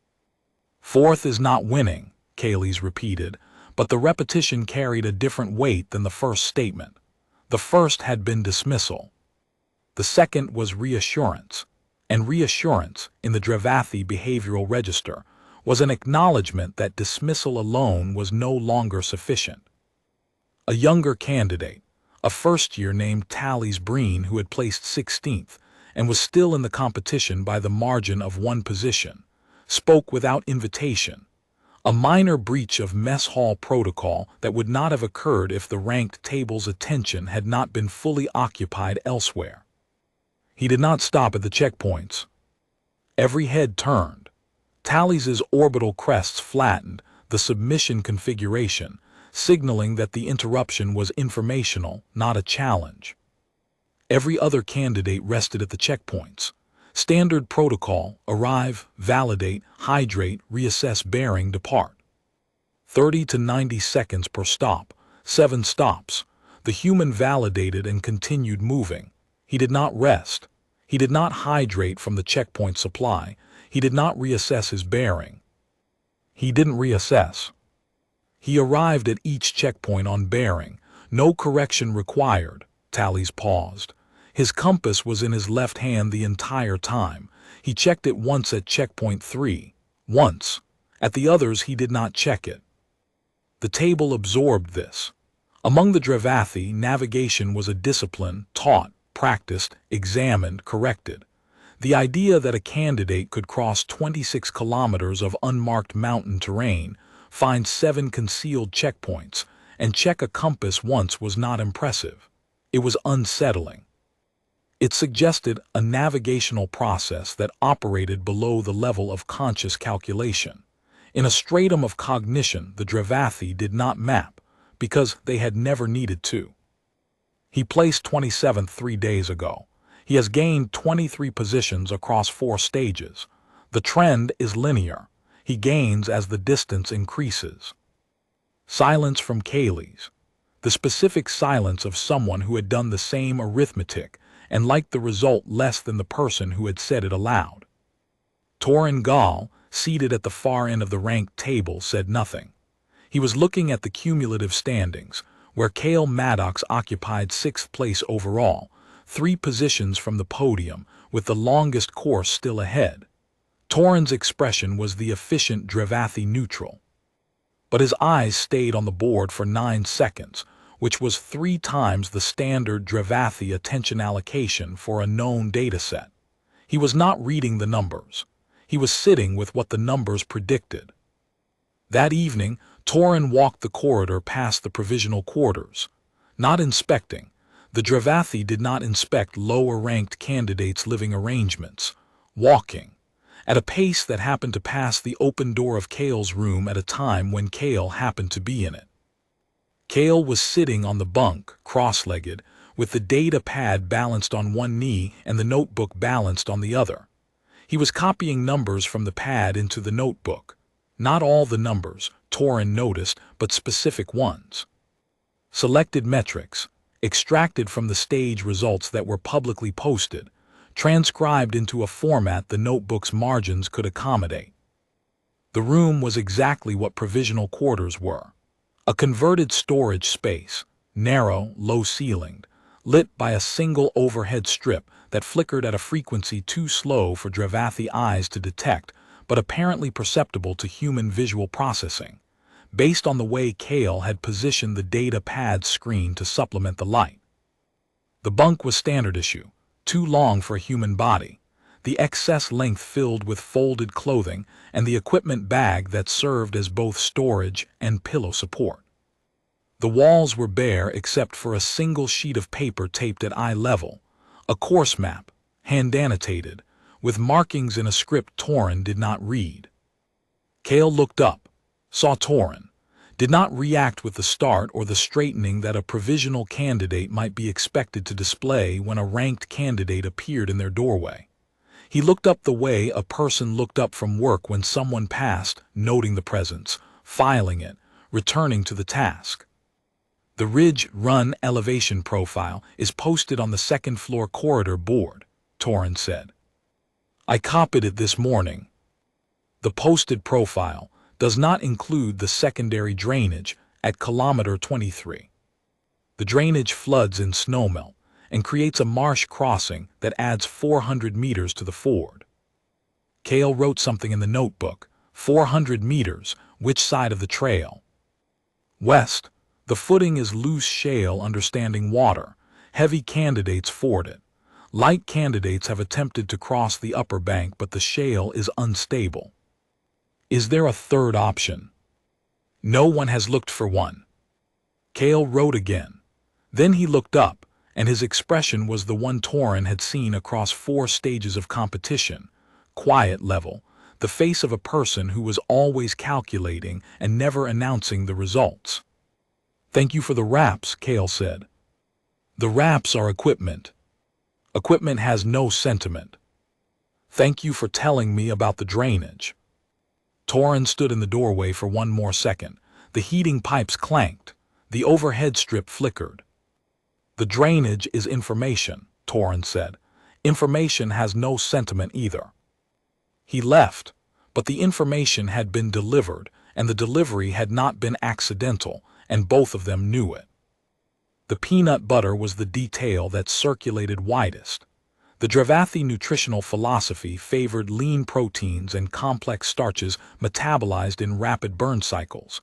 "Fourth is not winning," Kaylee's repeated, but the repetition carried a different weight than the first statement. The first had been dismissal. The second was reassurance. And reassurance, in the Dravathi behavioral register, was an acknowledgement that dismissal alone was no longer sufficient. A younger candidate, a first-year named Tallies Breen, who had placed 16th and was still in the competition by the margin of one position, spoke without invitation, a minor breach of mess hall protocol that would not have occurred if the ranked table's attention had not been fully occupied elsewhere. He did not stop at the checkpoints. Every head turned. Tallies's orbital crests flattened, the submission configuration, signaling that the interruption was informational, not a challenge. Every other candidate rested at the checkpoints. Standard protocol: arrive, validate, hydrate, reassess bearing, depart. 30 to 90 seconds per stop, 7 stops. The human validated and continued moving. He did not rest. He did not hydrate from the checkpoint supply. He did not reassess his bearing. He didn't reassess. He arrived at each checkpoint on bearing. No correction required. Tallies paused. His compass was in his left hand the entire time. He checked it once at checkpoint 3. Once. At the others he did not check it. The table absorbed this. Among the Dravathi, navigation was a discipline, taught, practiced, examined, corrected. The idea that a candidate could cross 26 kilometers of unmarked mountain terrain, find 7 concealed checkpoints, and check a compass once was not impressive. It was unsettling. It suggested a navigational process that operated below the level of conscious calculation. In a stratum of cognition, the Dravathi did not map, because they had never needed to. He placed 27th 3 days ago. He has gained 23 positions across 4 stages. The trend is linear. He gains as the distance increases. Silence from Kaylee's. The specific silence of someone who had done the same arithmetic and liked the result less than the person who had said it aloud. Torin Gall, seated at the far end of the ranked table, said nothing. He was looking at the cumulative standings, where Kale Maddox occupied 6th place overall, 3 positions from the podium, with the longest course still ahead. Torin's expression was the efficient Dravathi neutral. But his eyes stayed on the board for 9 seconds, which was 3 times the standard Dravathi attention allocation for a known dataset. He was not reading the numbers. He was sitting with what the numbers predicted. That evening, Torin walked the corridor past the provisional quarters. Not inspecting. The Dravathi did not inspect lower-ranked candidates' living arrangements. Walking. At a pace that happened to pass the open door of Kale's room at a time when Kale happened to be in it. Kale was sitting on the bunk, cross-legged, with the data pad balanced on one knee and the notebook balanced on the other. He was copying numbers from the pad into the notebook. Not all the numbers, Torin noticed, but specific ones. Selected metrics, extracted from the stage results that were publicly posted, transcribed into a format the notebook's margins could accommodate. The room was exactly what provisional quarters were. A converted storage space, narrow, low-ceilinged, lit by a single overhead strip that flickered at a frequency too slow for Dravathi eyes to detect, but apparently perceptible to human visual processing, based on the way Kale had positioned the data pad screen to supplement the light. The bunk was standard issue, too long for a human body, the excess length filled with folded clothing and the equipment bag that served as both storage and pillow support. The walls were bare except for a single sheet of paper taped at eye level, a course map, hand-annotated, with markings in a script Torin did not read. Kale looked up, saw Torin, did not react with the start or the straightening that a provisional candidate might be expected to display when a ranked candidate appeared in their doorway. He looked up the way a person looked up from work when someone passed, noting the presence, filing it, returning to the task. The Ridge Run elevation profile is posted on the second-floor corridor board, Torin said. I copied it this morning. The posted profile does not include the secondary drainage at kilometer 23. The drainage floods in snowmelt and creates a marsh crossing that adds 400 meters to the ford. Kale wrote something in the notebook, 400 meters, which side of the trail? West. The footing is loose shale under standing water. Heavy candidates ford it. Light candidates have attempted to cross the upper bank, but the shale is unstable. Is there a third option? No one has looked for one. Kale wrote again. Then he looked up, and his expression was the one Torin had seen across 4 stages of competition, quiet level, the face of a person who was always calculating and never announcing the results. Thank you for the wraps, Kale said. The wraps are equipment. Equipment has no sentiment. Thank you for telling me about the drainage. Torin stood in the doorway for one more second. The heating pipes clanked. The overhead strip flickered. The drainage is information, Torin said. Information has no sentiment either. He left, but the information had been delivered, and the delivery had not been accidental, and both of them knew it. The peanut butter was the detail that circulated widest. The Dravathi nutritional philosophy favored lean proteins and complex starches metabolized in rapid burn cycles,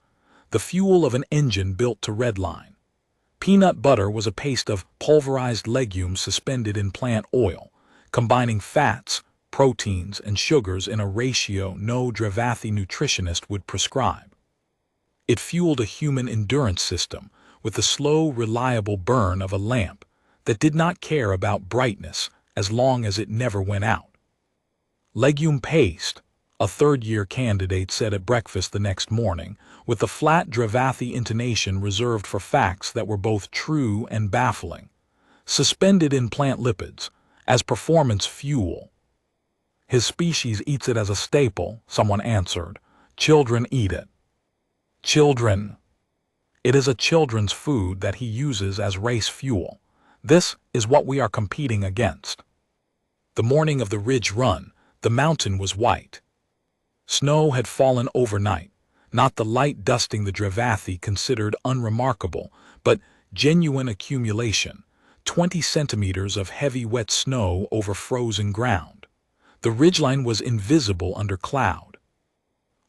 the fuel of an engine built to redline. Peanut butter was a paste of pulverized legumes suspended in plant oil, combining fats, proteins, and sugars in a ratio no Dravathi nutritionist would prescribe. It fueled a human endurance system with the slow, reliable burn of a lamp that did not care about brightness as long as it never went out. Legume paste, a third-year candidate said at breakfast the next morning, with the flat Dravathi intonation reserved for facts that were both true and baffling. Suspended in plant lipids, as performance fuel. His species eats it as a staple, someone answered. Children eat it. Children. It is a children's food that he uses as race fuel. This is what we are competing against. The morning of the Ridge Run, the mountain was white. Snow had fallen overnight, not the light dusting the Dravathi considered unremarkable, but genuine accumulation, 20 centimeters of heavy wet snow over frozen ground. The ridgeline was invisible under cloud.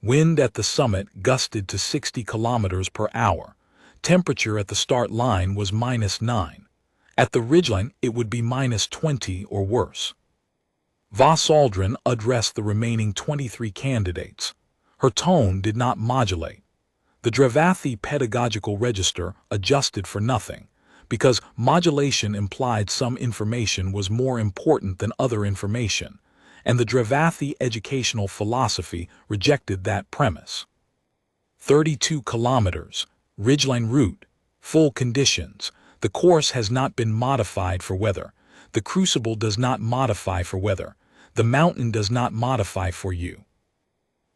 Wind at the summit gusted to 60 kilometers per hour. Temperature at the start line was -9. At the ridgeline, it would be -20 or worse. Voss Aldrin addressed the remaining 23 candidates. Her tone did not modulate. The Dravathi pedagogical register adjusted for nothing, because modulation implied some information was more important than other information, and the Dravathi educational philosophy rejected that premise. 32 kilometers, ridgeline route, full conditions, The course has not been modified for weather. The crucible does not modify for weather. The mountain does not modify for you.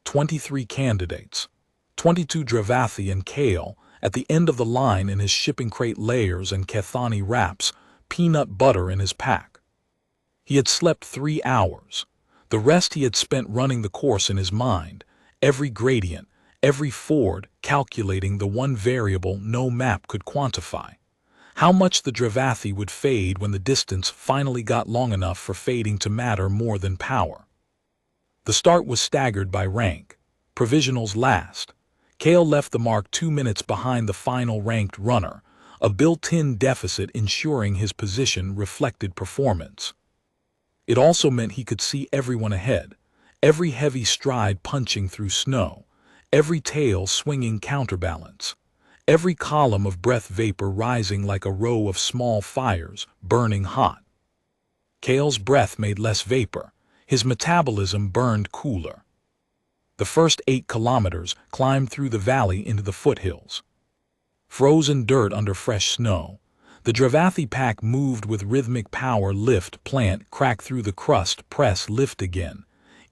23 candidates. 22 Dravathi and Kale, at the end of the line in his shipping crate layers and Kethani wraps, peanut butter in his pack. He had slept 3 hours. The rest he had spent running the course in his mind, every gradient, every ford, calculating the one variable no map could quantify. How much the Dravathi would fade when the distance finally got long enough for fading to matter more than power. The start was staggered by rank. Provisionals last. Kale left the mark 2 minutes behind the final ranked runner, a built-in deficit ensuring his position reflected performance. It also meant he could see everyone ahead, every heavy stride punching through snow, every tail swinging counterbalance, every column of breath vapor rising like a row of small fires, burning hot. Kale's breath made less vapor. His metabolism burned cooler. The first 8 kilometers climbed through the valley into the foothills. Frozen dirt under fresh snow, the Dravathi pack moved with rhythmic power, lift, plant, crack through the crust, press, lift again.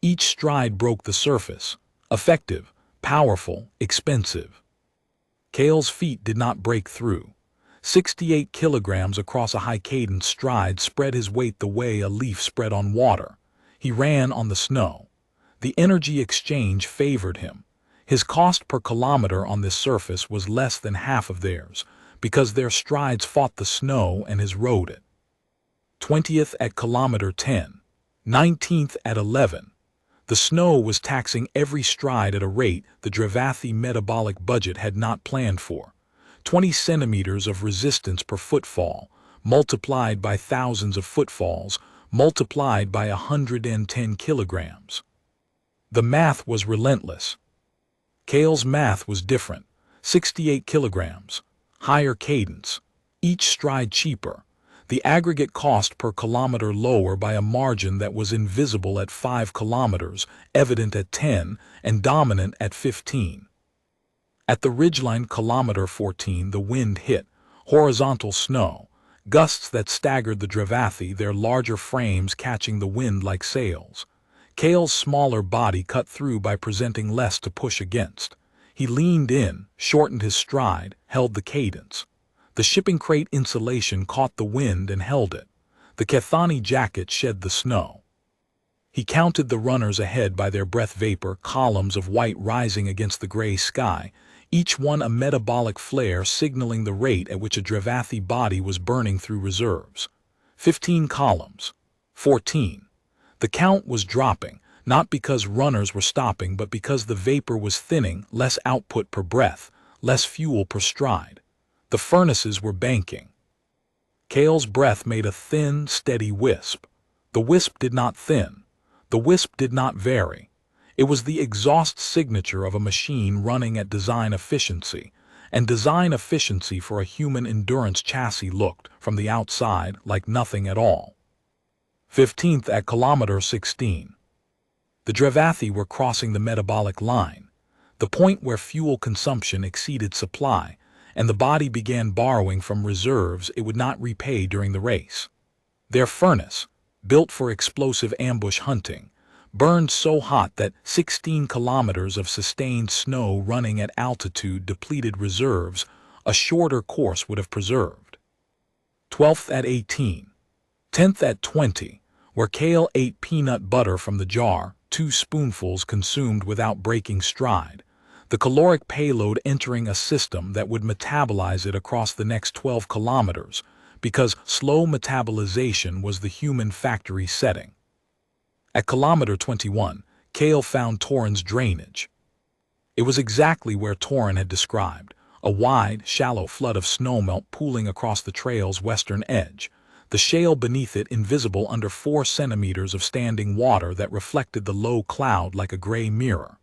Each stride broke the surface. Effective, powerful, expensive. Kale's feet did not break through. 68 kilograms across a high-cadence stride spread his weight the way a leaf spread on water. He ran on the snow. The energy exchange favored him. His cost per kilometer on this surface was less than half of theirs, because their strides fought the snow and his rode it. 20th at kilometer 10, 19th at 11. The snow was taxing every stride at a rate the Dravathi metabolic budget had not planned for. 20 centimeters of resistance per footfall, multiplied by thousands of footfalls, multiplied by 110 kilograms. The math was relentless. Kale's math was different. 68 kilograms, higher cadence, each stride cheaper, the aggregate cost per kilometer lower by a margin that was invisible at 5 kilometers, evident at 10, and dominant at 15. At the ridgeline kilometer 14, the wind hit, horizontal snow, gusts that staggered the Dravathi, their larger frames catching the wind like sails. Kale's smaller body cut through by presenting less to push against. He leaned in, shortened his stride, held the cadence. The shipping crate insulation caught the wind and held it. The Kethani jacket shed the snow. He counted the runners ahead by their breath vapor, columns of white rising against the gray sky, each one a metabolic flare signaling the rate at which a Dravathi body was burning through reserves. 15 columns. 14. The count was dropping, not because runners were stopping, but because the vapor was thinning, less output per breath, less fuel per stride. The furnaces were banking. Kale's breath made a thin, steady wisp. The wisp did not thin. The wisp did not vary. It was the exhaust signature of a machine running at design efficiency, and design efficiency for a human endurance chassis looked, from the outside, like nothing at all. 15th at kilometer 16. The Dravathi were crossing the metabolic line, the point where fuel consumption exceeded supply, and the body began borrowing from reserves it would not repay during the race. Their furnace, built for explosive ambush hunting, burned so hot that 16 kilometers of sustained snow running at altitude depleted reserves a shorter course would have preserved. 12th at 18. 10th at 20, where Kale ate peanut butter from the jar, 2 spoonfuls consumed without breaking stride, the caloric payload entering a system that would metabolize it across the next 12 kilometers, because slow metabolization was the human factory setting. At kilometer 21, Kale found Torin's drainage. It was exactly where Torin had described, a wide, shallow flood of snowmelt pooling across the trail's western edge, the shale beneath it invisible under 4 centimeters of standing water that reflected the low cloud like a gray mirror.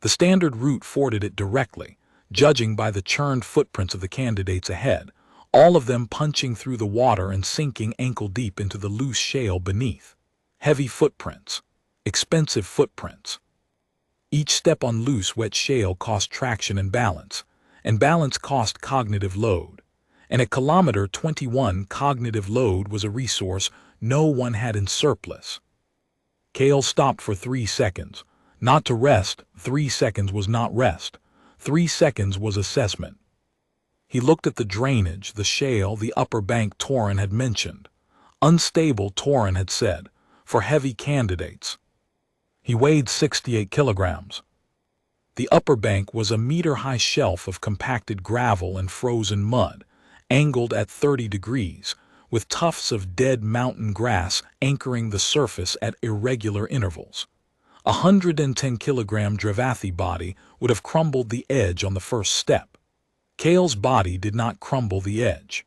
The standard route forded it directly, judging by the churned footprints of the candidates ahead, all of them punching through the water and sinking ankle-deep into the loose shale beneath. Heavy footprints. Expensive footprints. Each step on loose, wet shale cost traction and balance cost cognitive load. and at kilometer 21 cognitive load was a resource no one had in surplus. Cale stopped for 3 seconds. Not to rest, 3 seconds was not rest. 3 seconds was assessment. He looked at the drainage, the shale, the upper bank Torin had mentioned. Unstable, Torin had said, for heavy candidates. He weighed 68 kilograms. The upper bank was a meter-high shelf of compacted gravel and frozen mud, angled at 30 degrees, with tufts of dead mountain grass anchoring the surface at irregular intervals. A 110-kilogram Dravathi body would have crumbled the edge on the first step. Cale's body did not crumble the edge.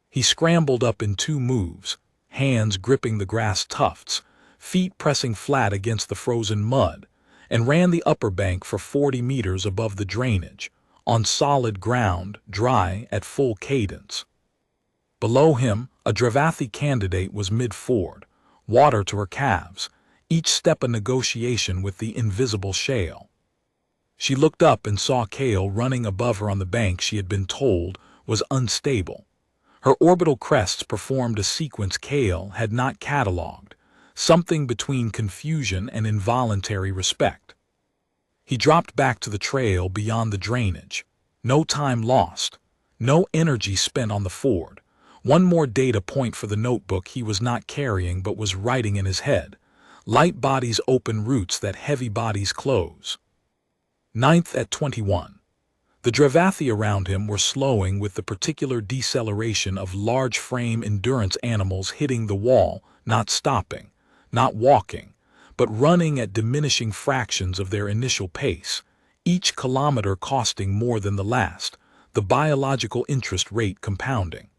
He scrambled up in 2 moves, hands gripping the grass tufts, feet pressing flat against the frozen mud, and ran the upper bank for 40 meters above the drainage, on solid ground, dry at full cadence. Below him, a Dravathi candidate was mid-ford, water to her calves, each step a negotiation with the invisible shale. She looked up and saw Cale running above her on the bank she had been told was unstable. Her orbital crests performed a sequence Cale had not catalogued, something between confusion and involuntary respect. He dropped back to the trail beyond the drainage. No time lost, no energy spent on the ford. One more data point for the notebook he was not carrying but was writing in his head. Light bodies open routes that heavy bodies close. 9th at 21. The Dravathi around him were slowing with the particular deceleration of large-frame endurance animals hitting the wall, not stopping, not walking, but running at diminishing fractions of their initial pace, each kilometer costing more than the last, the biological interest rate compounding.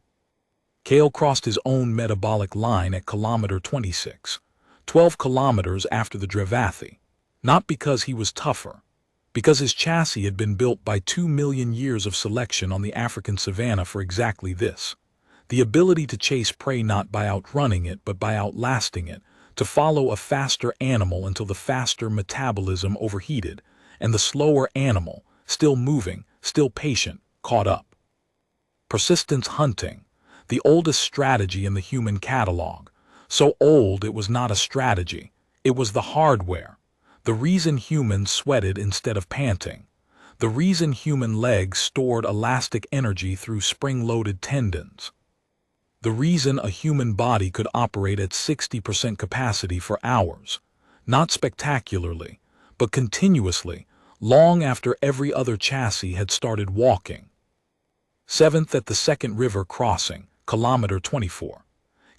Cale crossed his own metabolic line at kilometer 26, 12 kilometers after the Dravathi, not because he was tougher, because his chassis had been built by 2 million years of selection on the African savanna for exactly this. The ability to chase prey not by outrunning it but by outlasting it, to follow a faster animal until the faster metabolism overheated, and the slower animal, still moving, still patient, caught up. Persistence hunting, the oldest strategy in the human catalog. So old it was not a strategy, it was the hardware. The reason humans sweated instead of panting. The reason human legs stored elastic energy through spring-loaded tendons. The reason a human body could operate at 60% capacity for hours, not spectacularly, but continuously, long after every other chassis had started walking. 7th at the second river crossing, kilometer 24.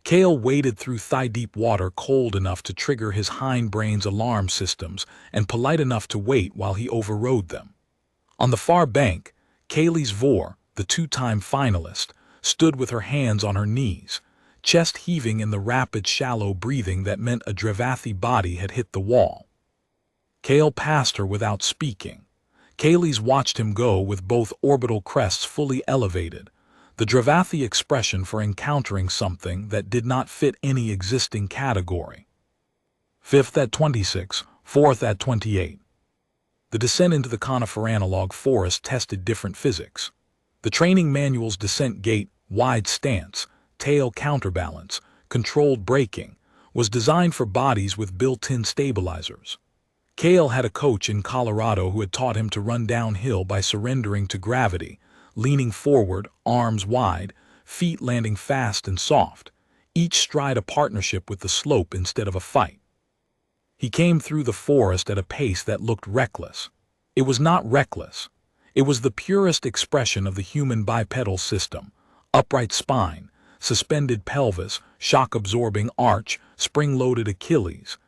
Cale waded through thigh-deep water cold enough to trigger his hindbrain's alarm systems and polite enough to wait while he overrode them. On the far bank, Kaylee's Vore, the 2-time finalist, stood with her hands on her knees, chest heaving in the rapid, shallow breathing that meant a Dravathi body had hit the wall. Cale passed her without speaking. Kaylee's watched him go with both orbital crests fully elevated, the Dravathi expression for encountering something that did not fit any existing category. 5th at 26, 4th at 28. The descent into the conifer analog forest tested different physics. The training manual's descent gait, wide stance, tail counterbalance, controlled braking, was designed for bodies with built-in stabilizers. Cale had a coach in Colorado who had taught him to run downhill by surrendering to gravity, leaning forward, arms wide, feet landing fast and soft, each stride a partnership with the slope instead of a fight. He came through the forest at a pace that looked reckless. It was not reckless. It was the purest expression of the human bipedal system: upright spine, suspended pelvis, shock-absorbing arch, spring-loaded Achilles,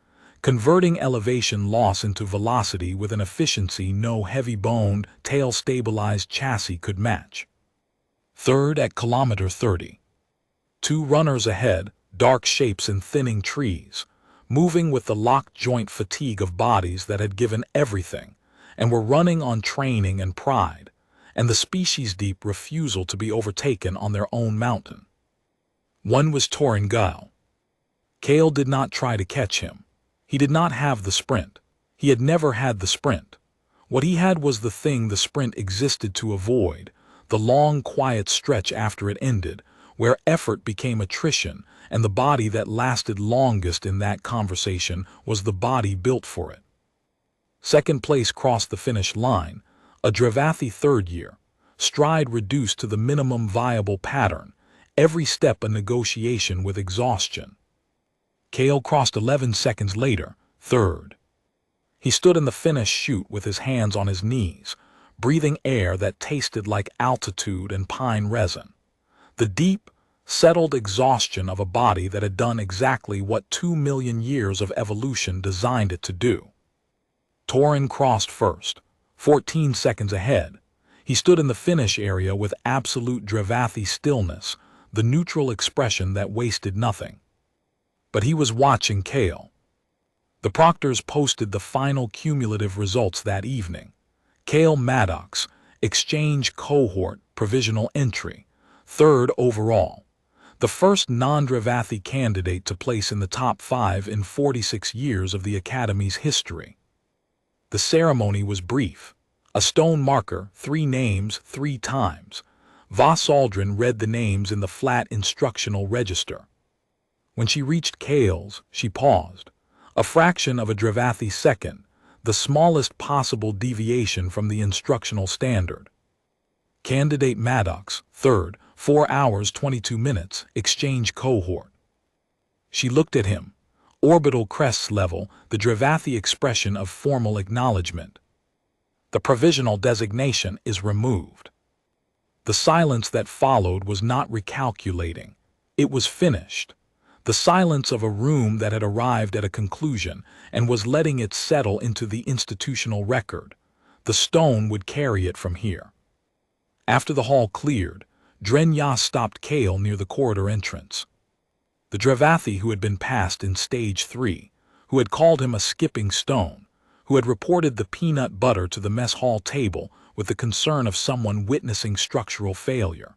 converting elevation loss into velocity with an efficiency no heavy-boned, tail-stabilized chassis could match. 3rd at kilometer 30. 2 runners ahead, dark shapes in thinning trees, moving with the locked joint fatigue of bodies that had given everything, and were running on training and pride, and the species-deep refusal to be overtaken on their own mountain. One was Torin Guile. Cale did not try to catch him. He did not have the sprint. He had never had the sprint. What he had was the thing the sprint existed to avoid, the long, quiet stretch after it ended, where effort became attrition, and the body that lasted longest in that conversation was the body built for it. Second place crossed the finish line, a Dravathi third year, stride reduced to the minimum viable pattern, every step a negotiation with exhaustion. Kale crossed 11 seconds later, third. He stood in the finish chute with his hands on his knees, breathing air that tasted like altitude and pine resin. The deep, settled exhaustion of a body that had done exactly what 2 million years of evolution designed it to do. Torin crossed first, 14 seconds ahead. He stood in the finish area with absolute Dravathi stillness, the neutral expression that wasted nothing. But he was watching Kale. The proctors posted the final cumulative results that evening. Kale Maddox, exchange cohort, provisional entry, third overall. The first non-Dravathi candidate to place in the top 5 in 46 years of the Academy's history. The ceremony was brief. A stone marker, 3 names, 3 times. Voss Aldrin read the names in the flat instructional register. When she reached Kale's, she paused. A fraction of a Dravathi second, the smallest possible deviation from the instructional standard. Candidate Maddox, third, 4 hours 22 minutes, exchange cohort. She looked at him. Orbital crests level, the Dravathi expression of formal acknowledgement. The provisional designation is removed. The silence that followed was not recalculating. It was finished. The silence of a room that had arrived at a conclusion and was letting it settle into the institutional record. The stone would carry it from here. After the hall cleared, Drenya stopped Kale near the corridor entrance. The Dravathi who had been passed in stage 3, who had called him a skipping stone, who had reported the peanut butter to the mess hall table with the concern of someone witnessing structural failure.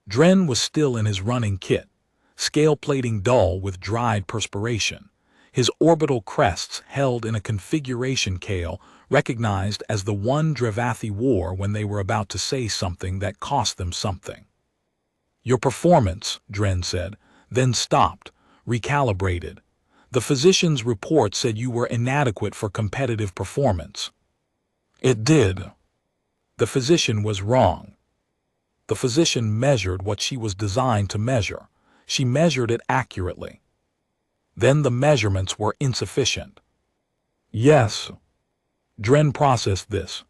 Dren was still in his running kit, scale plating dull with dried perspiration, his orbital crests held in a configuration Kale recognized as the one Dravathi wore when they were about to say something that cost them something. "Your performance," Dren said, then stopped, recalibrated. "The physician's report said you were inadequate for competitive performance." It did. The physician was wrong. The physician measured what she was designed to measure. She measured it accurately. Then the measurements were insufficient. Yes. Dren processed this.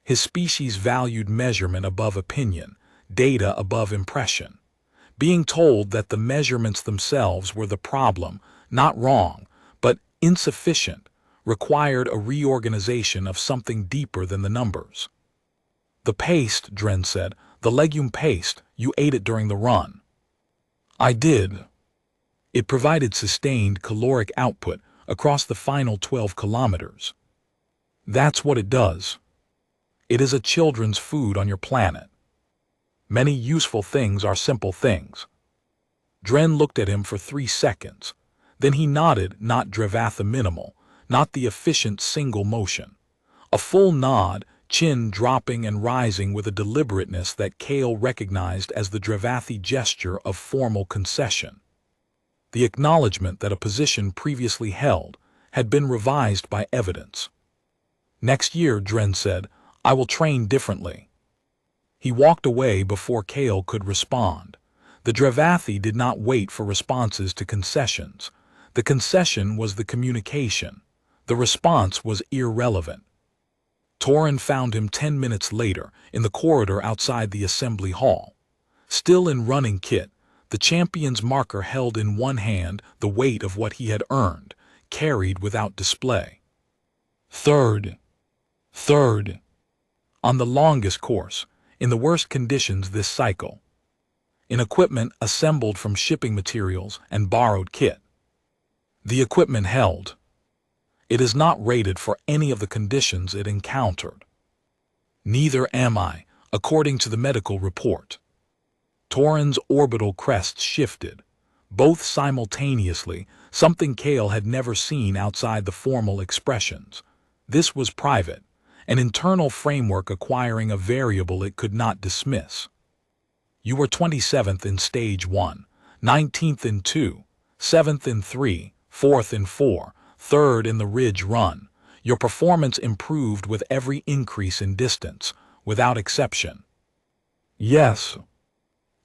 His species valued measurement above opinion, data above impression. Being told that the measurements themselves were the problem, not wrong, but insufficient, required a reorganization of something deeper than the numbers. "The paste," Dren said, "the legume paste, you ate it during the run." "I did." It provided sustained caloric output across the final 12 kilometers. That's what it does. It is a children's food on your planet. Many useful things are simple things. Dren looked at him for 3 seconds. Then he nodded, not Dravathi minimal, not the efficient single motion. A full nod, chin dropping and rising with a deliberateness that Kale recognized as the Dravathi gesture of formal concession. The acknowledgement that a position previously held had been revised by evidence. "Next year," Dren said, "I will train differently." He walked away before Kale could respond. The Dravathi did not wait for responses to concessions. The concession was the communication. The response was irrelevant. Torin found him 10 minutes later in the corridor outside the assembly hall. Still in running kit, the champion's marker held in one hand the weight of what he had earned, carried without display. Third. On the longest course, in the worst conditions this cycle. In equipment assembled from shipping materials and borrowed kit. The equipment held. It is not rated for any of the conditions it encountered. Neither am I, according to the medical report. Torin's orbital crests shifted, both simultaneously, something Kale had never seen outside the formal expressions. This was private, an internal framework acquiring a variable it could not dismiss. You were 27th in Stage 1, 19th in 2, 7th in 3, 4th in 4, 3rd in the Ridge Run. Your performance improved with every increase in distance, without exception. Yes.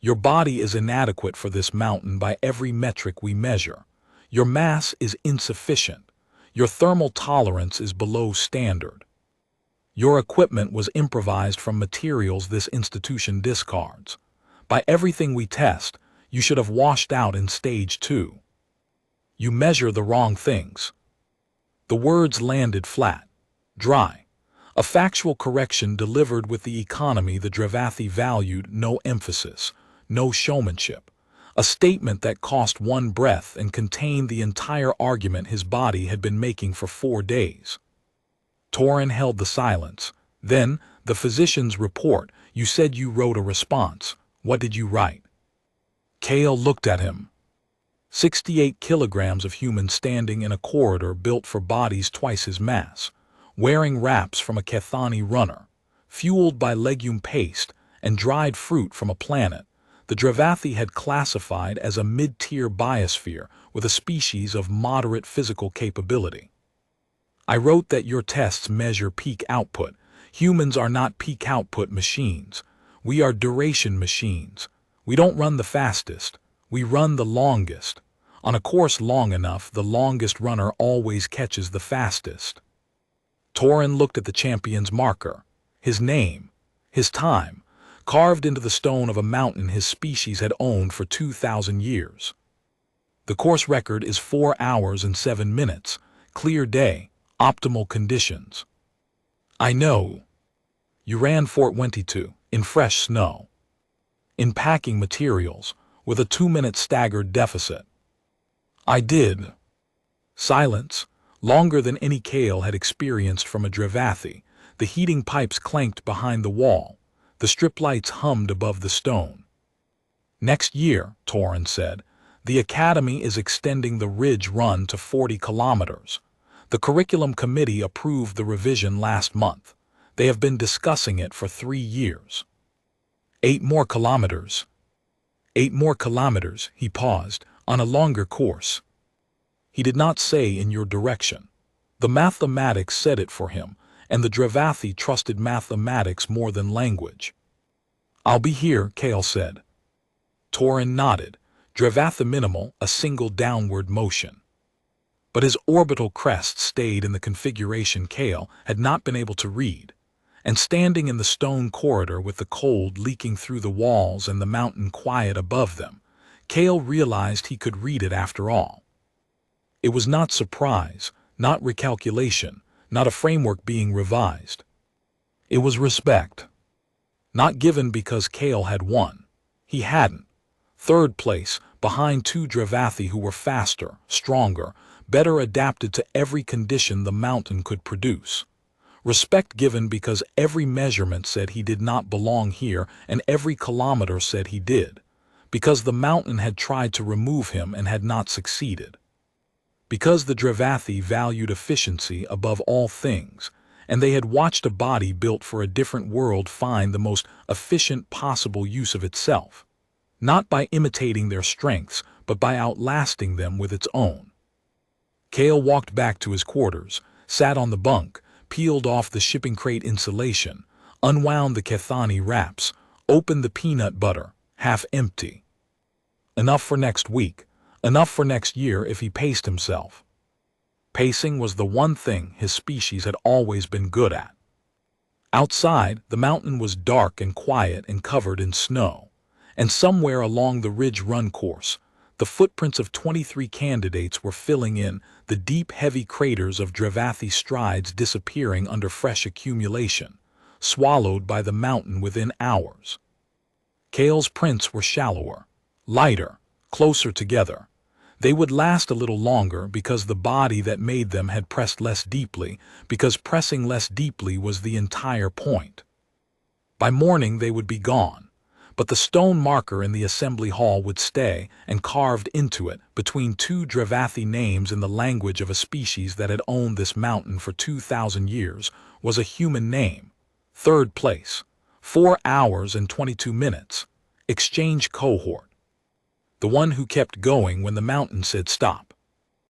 Your body is inadequate for this mountain by every metric we measure. Your mass is insufficient. Your thermal tolerance is below standard. Your equipment was improvised from materials this institution discards. By everything we test, you should have washed out in Stage 2. You measure the wrong things. The words landed flat, dry. A factual correction delivered with the economy the Dravathi valued, no emphasis, no showmanship. A statement that cost one breath and contained the entire argument his body had been making for 4 days. Torin held the silence. Then, the physician's report. You said you wrote a response. What did you write? Kale looked at him. 68 kilograms of humans standing in a corridor built for bodies twice his mass, wearing wraps from a Kethani runner, fueled by legume paste and dried fruit from a planet the Dravathi had classified as a mid-tier biosphere with a species of moderate physical capability. I wrote that your tests measure peak output. Humans are not peak output machines. We are duration machines. We don't run the fastest. We run the longest. On a course long enough, the longest runner always catches the fastest. Torin looked at the champion's marker, his name, his time, carved into the stone of a mountain his species had owned for 2,000 years. The course record is 4 hours and 7 minutes, clear day, optimal conditions. I know. You ran Fort Wentitu, in fresh snow. In packing materials, with a 2-minute staggered deficit. I did. Silence, longer than any Kale had experienced from a Dravathi. The heating pipes clanked behind the wall. The strip lights hummed above the stone. Next year, Torin said, the Academy is extending the Ridge Run to 40 kilometers. The curriculum committee approved the revision last month. They have been discussing it for 3 years. 8 more kilometers. 8 more kilometers, he paused, on a longer course. He did not say in your direction. The mathematics said it for him, and the Dravathi trusted mathematics more than language. I'll be here, Kale said. Torin nodded. Dravathi minimal, a single downward motion. But his orbital crest stayed in the configuration Kale had not been able to read, and standing in the stone corridor with the cold leaking through the walls and the mountain quiet above them, Kale realized he could read it after all. It was not surprise, not recalculation, not a framework being revised. It was respect. Not given because Kale had won. He hadn't. 3rd place, behind 2 Dravathi who were faster, stronger, better adapted to every condition the mountain could produce. Respect given because every measurement said he did not belong here and every kilometer said he did. Because the mountain had tried to remove him and had not succeeded. Because the Dravathi valued efficiency above all things, and they had watched a body built for a different world find the most efficient possible use of itself, not by imitating their strengths, but by outlasting them with its own. Kale walked back to his quarters, sat on the bunk, peeled off the shipping crate insulation, unwound the Kethani wraps, opened the peanut butter, half empty. Enough for next week. Enough for next year if he paced himself. Pacing was the one thing his species had always been good at. Outside, the mountain was dark and quiet and covered in snow, and somewhere along the Ridge Run course, the footprints of 23 candidates were filling in, the deep, heavy craters of Dravathi strides disappearing under fresh accumulation, swallowed by the mountain within hours. Kale's prints were shallower, lighter, closer together. They would last a little longer because the body that made them had pressed less deeply, because pressing less deeply was the entire point. By morning they would be gone, but the stone marker in the assembly hall would stay, and carved into it, between two Dravathi names in the language of a species that had owned this mountain for 2,000 years, was a human name. Third place, 4 hours and 22 minutes. Exchange cohort. The one who kept going when the mountain said stop.